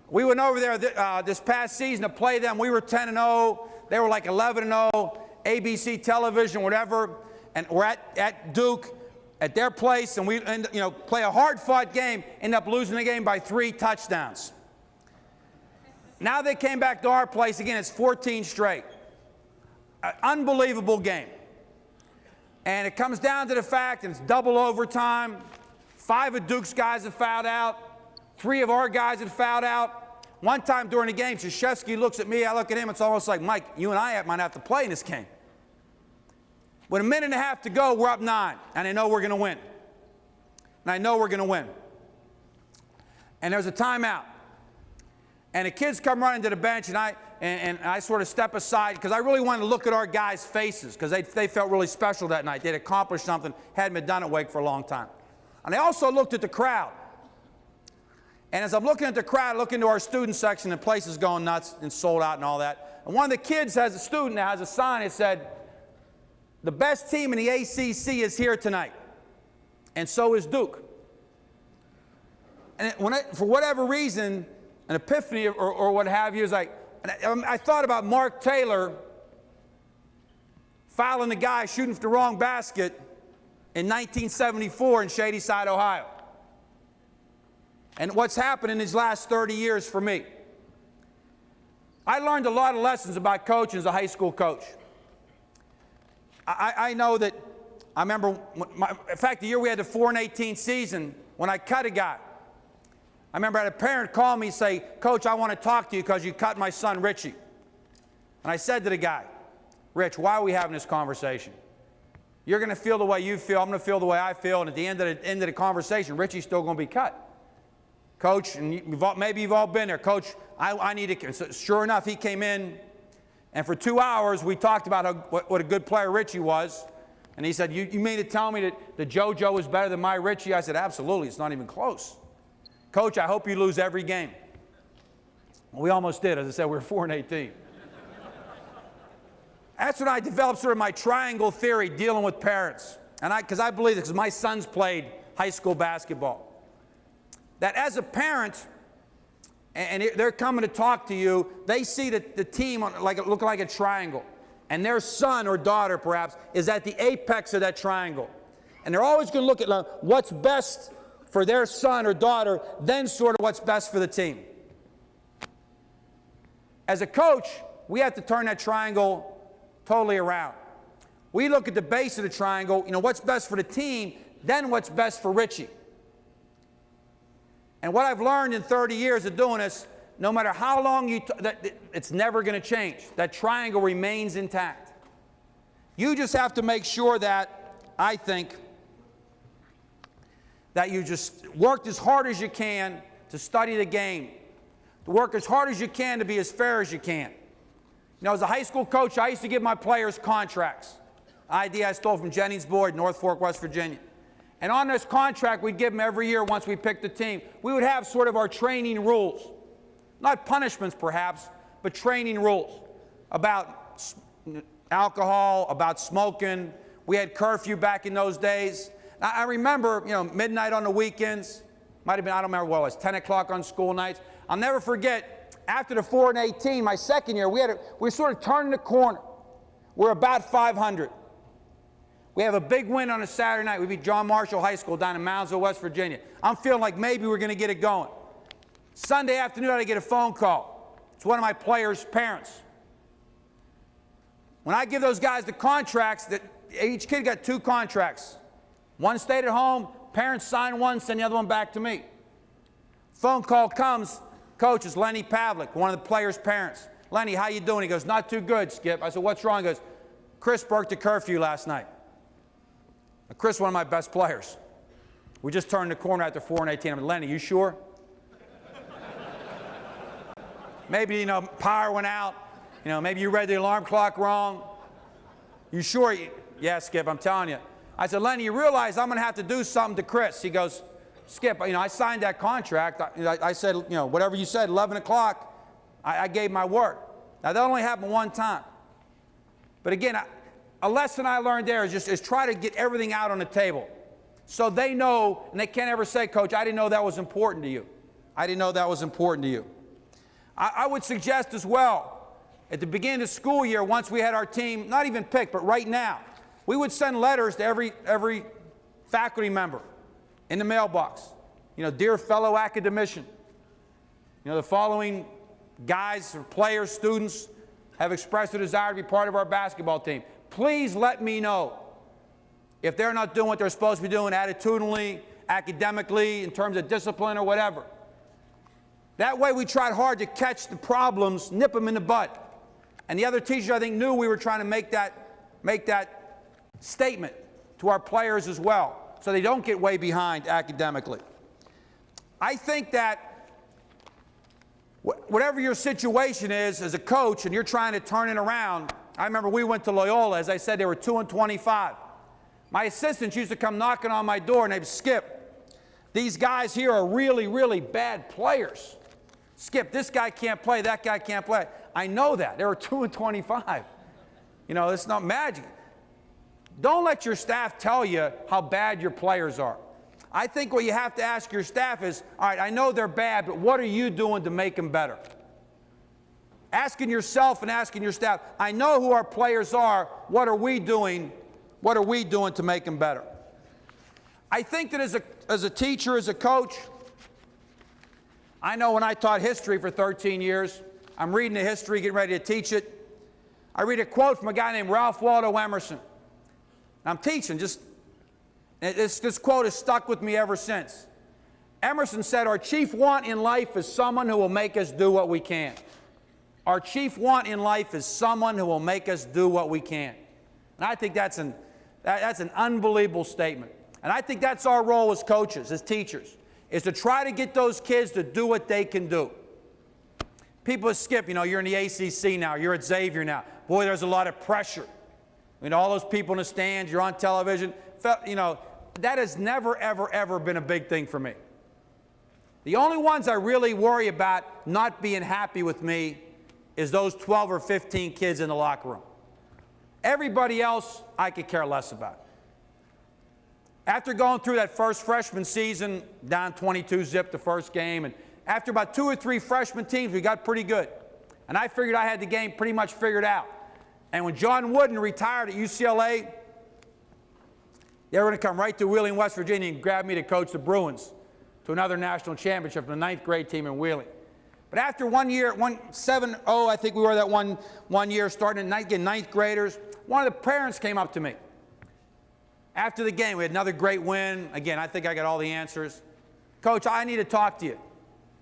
We went over there this past season to play them. We were 10-0. They were like 11-0, ABC television, whatever. And we're at Duke, at their place, and we play a hard-fought game, end up losing the game by 3 touchdowns. Now they came back to our place. Again, it's 14 straight. An unbelievable game. And it comes down to the fact, and it's double overtime. 5 of Duke's guys have fouled out. 3 of our guys have fouled out. One time during the game, Krzyzewski looks at me, I look at him, it's almost like, Mike, you and I might have to play in this game. With a minute and a half to go, we're up 9, and I know we're going to win. And I know we're going to win. And there's a timeout. And the kids come running to the bench, and I sort of step aside because I really wanted to look at our guys' faces because they felt really special that night. They'd accomplished something, hadn't been done at Wake for a long time. And I also looked at the crowd. And as I'm looking at the crowd, I look into our student section, and the place is going nuts and sold out and all that. And one of the kids has a student that has a sign that said, "The best team in the ACC is here tonight, and so is Duke." And for whatever reason, an epiphany or what have you, is like, I thought about Mark Taylor fouling the guy shooting for the wrong basket in 1974 in Shadyside, Ohio. And what's happened in these last 30 years for me. I learned a lot of lessons about coaching as a high school coach. I know that, I remember, in fact, the year we had the 4-18 season, when I cut a guy, I remember I had a parent call me and say, "Coach, I want to talk to you because you cut my son, Richie." And I said to the guy, "Rich, why are we having this conversation? You're going to feel the way you feel. I'm going to feel the way I feel. And at the end of the conversation, Richie's still going to be cut." Coach, and maybe you've all been there. Coach, I need to. So sure enough, he came in, and for 2 hours, we talked about what a good player Richie was. And he said, you mean to tell me that JoJo is better than my Richie? I said, absolutely. It's not even close. Coach, I hope you lose every game. Well, we almost did. As I said, we were 4-18. That's when I developed sort of my triangle theory dealing with parents. And because I believe it, because my sons played high school basketball. That as a parent, and they're coming to talk to you, they see the team look like a triangle. And their son or daughter, perhaps, is at the apex of that triangle. And they're always going to look at what's best for their son or daughter, then sort of what's best for the team. As a coach, we have to turn that triangle totally around. We look at the base of the triangle, what's best for the team, then what's best for Richie. And what I've learned in 30 years of doing this, no matter how long it's never going to change. That triangle remains intact. You just have to make sure that, I think, that you just worked as hard as you can to study the game, to work as hard as you can to be as fair as you can. As a high school coach, I used to give my players contracts. Idea I stole from Jennings Boyd, North Fork, West Virginia. And on this contract we'd give them every year once we picked the team, we would have sort of our training rules. Not punishments perhaps, but training rules about alcohol, about smoking. We had curfew back in those days. I remember, midnight on the weekends, might have been, I don't remember what it was, 10 o'clock on school nights. I'll never forget, after the 4-18, my second year, we sort of turned the corner. We're about 500. We have a big win on a Saturday night. We beat John Marshall High School down in Moundsville, West Virginia. I'm feeling like maybe we're going to get it going. Sunday afternoon, I get a phone call. It's one of my players' parents. When I give those guys the contracts, each kid got 2 contracts. One stayed at home, parents signed one, send the other one back to me. Phone call comes, coach, it's Lenny Pavlik, one of the players' parents. Lenny, how you doing? He goes, not too good, Skip. I said, what's wrong? He goes, Chris broke the curfew last night. Now, Chris, one of my best players. We just turned the corner after 4-18. I'm like, Lenny, you sure? Maybe, power went out. Maybe you read the alarm clock wrong. You sure? Yeah, Skip, I'm telling you. I said, Lenny, you realize I'm going to have to do something to Chris. He goes, Skip, I signed that contract. I said, whatever you said, 11 o'clock, I gave my word. Now, that only happened one time. But again, a lesson I learned there is try to get everything out on the table so they know, and they can't ever say, Coach, I didn't know that was important to you. I didn't know that was important to you. I would suggest as well, at the beginning of the school year, once we had our team, not even picked, but right now, we would send letters to every faculty member in the mailbox. Dear fellow academician, the following guys or players, students have expressed a desire to be part of our basketball team. Please let me know if they're not doing what they're supposed to be doing attitudinally, academically, in terms of discipline or whatever. That way we tried hard to catch the problems, nip them in the bud. And the other teachers, I think, knew we were trying to make that statement to our players as well, so they don't get way behind academically. I think that whatever your situation is as a coach and you're trying to turn it around, I remember we went to Loyola. As I said, they were 2-25. My assistants used to come knocking on my door, and they'd Skip, these guys here are really, really bad players. Skip, this guy can't play, that guy can't play. I know that. They were 2-25. It's not magic. Don't let your staff tell you how bad your players are. I think what you have to ask your staff is, all right, I know they're bad, but what are you doing to make them better? Asking yourself and asking your staff, I know who our players are, what are we doing? What are we doing to make them better? I think that as a teacher, as a coach, I know when I taught history for 13 years, I'm reading the history, getting ready to teach it. I read a quote from a guy named Ralph Waldo Emerson. I'm teaching, this quote has stuck with me ever since. Emerson said, our chief want in life is someone who will make us do what we can. Our chief want in life is someone who will make us do what we can. And I think that's an unbelievable statement. And I think that's our role as coaches, as teachers, is to try to get those kids to do what they can do. People Skip, you're in the ACC now, you're at Xavier now. Boy, there's a lot of pressure. All those people in the stands, you're on television. That has never, ever, ever been a big thing for me. The only ones I really worry about not being happy with me is those 12 or 15 kids in the locker room. Everybody else, I could care less about. After going through that first freshman season, down 22-zip the first game, and after about 2 or 3 freshman teams, we got pretty good. And I figured I had the game pretty much figured out. And when John Wooden retired at UCLA, they were going to come right to Wheeling, West Virginia and grab me to coach the Bruins to another national championship from the 9th grade team in Wheeling. But after 1 year, 7-0, I think we were that one year, starting at getting 9th graders, one of the parents came up to me. After the game, we had another great win. Again, I think I got all the answers. Coach, I need to talk to you.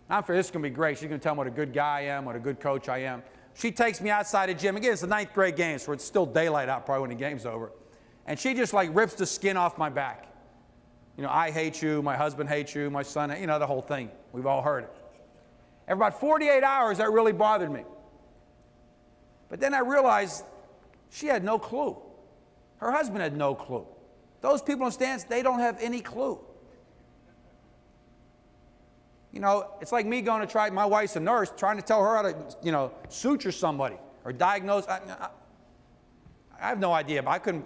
I'm sure this is going to be great. She's going to tell me what a good guy I am, what a good coach I am. She takes me outside the gym. Again, it's a 9th grade game, so it's still daylight out probably when the game's over. And she just rips the skin off my back. I hate you, my husband hates you, my son, the whole thing. We've all heard it. After about 48 hours, that really bothered me. But then I realized she had no clue. Her husband had no clue. Those people in the stands, they don't have any clue. You know, it's like me going to try, my wife's a nurse, trying to tell her how to, you know, suture somebody or diagnose. I have no idea, but I couldn't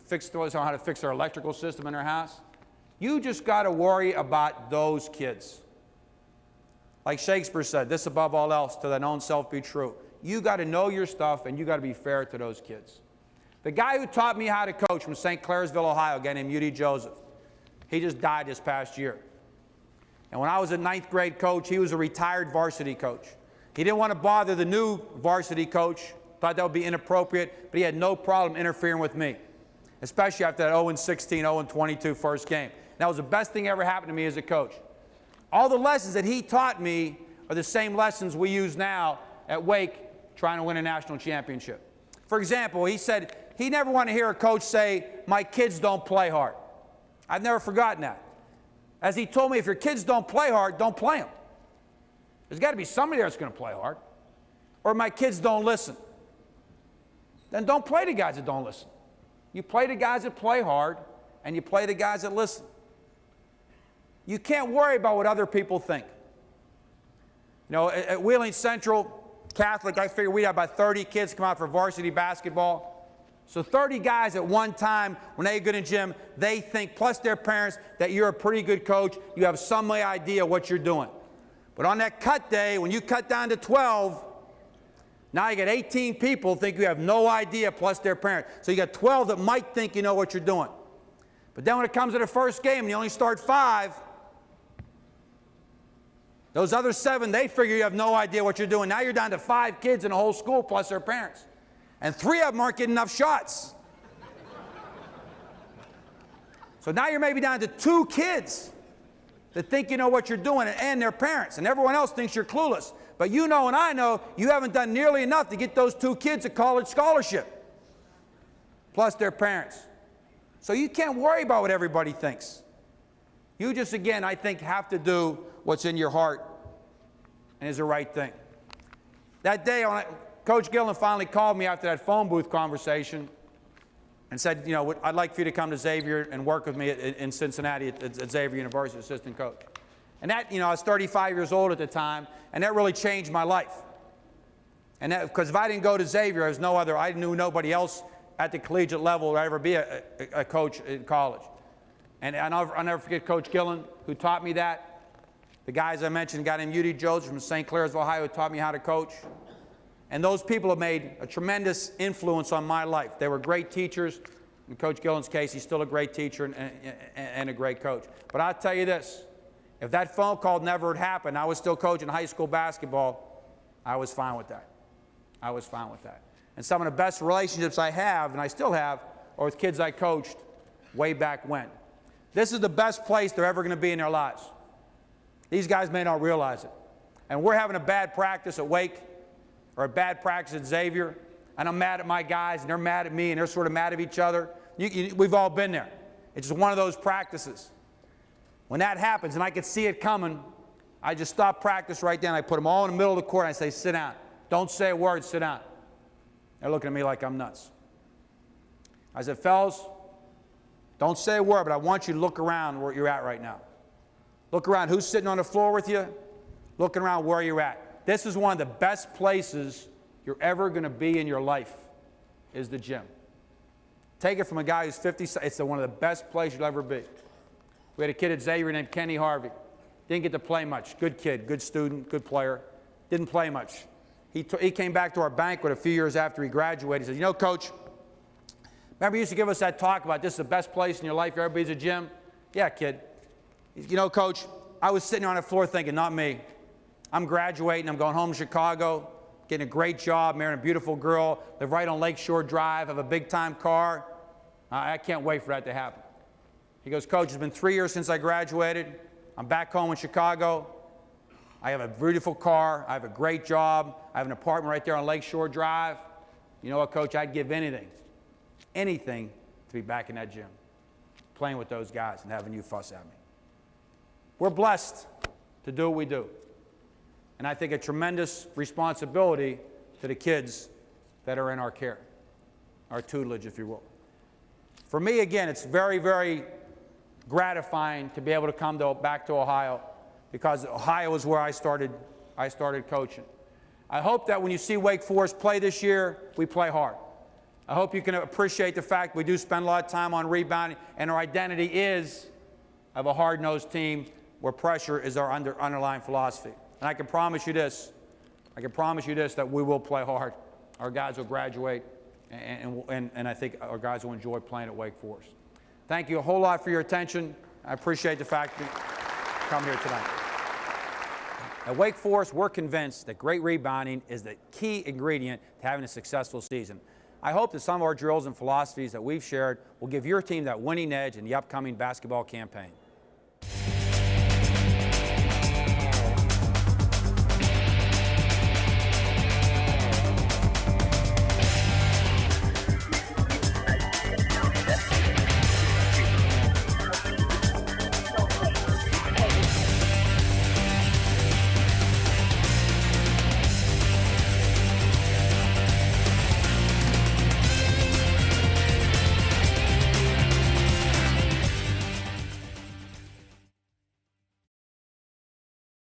tell her how to fix her electrical system in her house. You just got to worry about those kids. Like Shakespeare said, this above all else, to thine own self be true. You got to know your stuff, and you got to be fair to those kids. The guy who taught me how to coach from St. Clairsville, Ohio, a guy named U.D. Joseph, he just died this past year. And when I was a 9th grade coach, he was a retired varsity coach. He didn't want to bother the new varsity coach, thought that would be inappropriate, but he had no problem interfering with me, especially after that 0-16, 0-22 first game. That was the best thing ever happened to me as a coach. All the lessons that he taught me are the same lessons we use now at Wake trying to win a national championship. For example, he said he never wanted to hear a coach say, my kids don't play hard. I've never forgotten that. As he told me, if your kids don't play hard, don't play them. There's got to be somebody there that's going to play hard. Or my kids don't listen. Then don't play the guys that don't listen. You play the guys that play hard, and you play the guys that listen. You can't worry about what other people think. You know, at Wheeling Central Catholic, I figured we'd have about 30 kids come out for varsity basketball. So 30 guys at one time, when they get in gym, they think, plus their parents, that you're a pretty good coach. You have some idea what you're doing. But on that cut day, when you cut down to 12, now you got 18 people think you have no idea, plus their parents. So you got 12 that might think you know what you're doing. But then when it comes to the first game and you only start 5, those other 7, they figure you have no idea what you're doing. Now you're down to 5 kids in the whole school plus their parents. And 3 of them aren't getting enough shots. So now you're maybe down to 2 kids that think you know what you're doing, and their parents. And everyone else thinks you're clueless. But you know and I know you haven't done nearly enough to get those 2 kids a college scholarship, plus their parents. So you can't worry about what everybody thinks. You just, again, I think, have to do what's in your heart and is the right thing. That day, Coach Gillen finally called me after that phone booth conversation and said, you know, I'd like for you to come to Xavier and work with me in Cincinnati at Xavier University, assistant coach. And that, you know, I was 35 years old at the time, and that really changed my life. And that, because if I didn't go to Xavier, I knew nobody else at the collegiate level would ever be a coach in college. And I'll never forget Coach Gillen, who taught me that. The guys I mentioned, a guy named U.D. Joseph from St. Clairsville, Ohio, who taught me how to coach. And those people have made a tremendous influence on my life. They were great teachers. In Coach Gillen's case, he's still a great teacher and a great coach. But I'll tell you this, if that phone call never had happened, I was still coaching high school basketball, I was fine with that. I was fine with that. And some of the best relationships I have, and I still have, are with kids I coached way back when. This is the best place they're ever going to be in their lives. These guys may not realize it. And we're having a bad practice at Wake or a bad practice at Xavier, and I'm mad at my guys, and they're mad at me, and they're sort of mad at each other. We've all been there. It's just one of those practices. When that happens, and I could see it coming, I just stop practice right then. I put them all in the middle of the court, and I say, sit down. Don't say a word, sit down. They're looking at me like I'm nuts. I said, fellas, don't say a word, but I want you to look around where you're at right now. Look around. Who's sitting on the floor with you? Looking around where you're at. This is one of the best places you're ever going to be in your life, is the gym. Take it from a guy who's 50. It's one of the best places you'll ever be. We had a kid at Xavier named Kenny Harvey. Didn't get to play much. Good kid, good student, good player. Didn't play much. He came back to our banquet a few years after he graduated. He said, you know, Coach, remember you used to give us that talk about this is the best place in your life, everybody's a gym? Yeah, kid. You know, Coach, I was sitting on the floor thinking, not me. I'm graduating. I'm going home to Chicago, getting a great job, marrying a beautiful girl, live right on Lakeshore Drive, have a big-time car. I can't wait for that to happen. He goes, Coach, it's been 3 years since I graduated. I'm back home in Chicago. I have a beautiful car. I have a great job. I have an apartment right there on Lakeshore Drive. You know what, Coach? I'd give anything to be back in that gym, playing with those guys and having you fuss at me. We're blessed to do what we do. And I think a tremendous responsibility to the kids that are in our care, our tutelage, if you will. For me, again, it's very, very gratifying to be able to come back to Ohio, because Ohio is where I started coaching. I hope that when you see Wake Forest play this year, we play hard. I hope you can appreciate the fact we do spend a lot of time on rebounding, and our identity is of a hard-nosed team where pressure is our underlying philosophy. And I can promise you this, that we will play hard. Our guys will graduate, and I think our guys will enjoy playing at Wake Forest. Thank you a whole lot for your attention. I appreciate the fact that you come here tonight. At Wake Forest, we're convinced that great rebounding is the key ingredient to having a successful season. I hope that some of our drills and philosophies that we've shared will give your team that winning edge in the upcoming basketball campaign.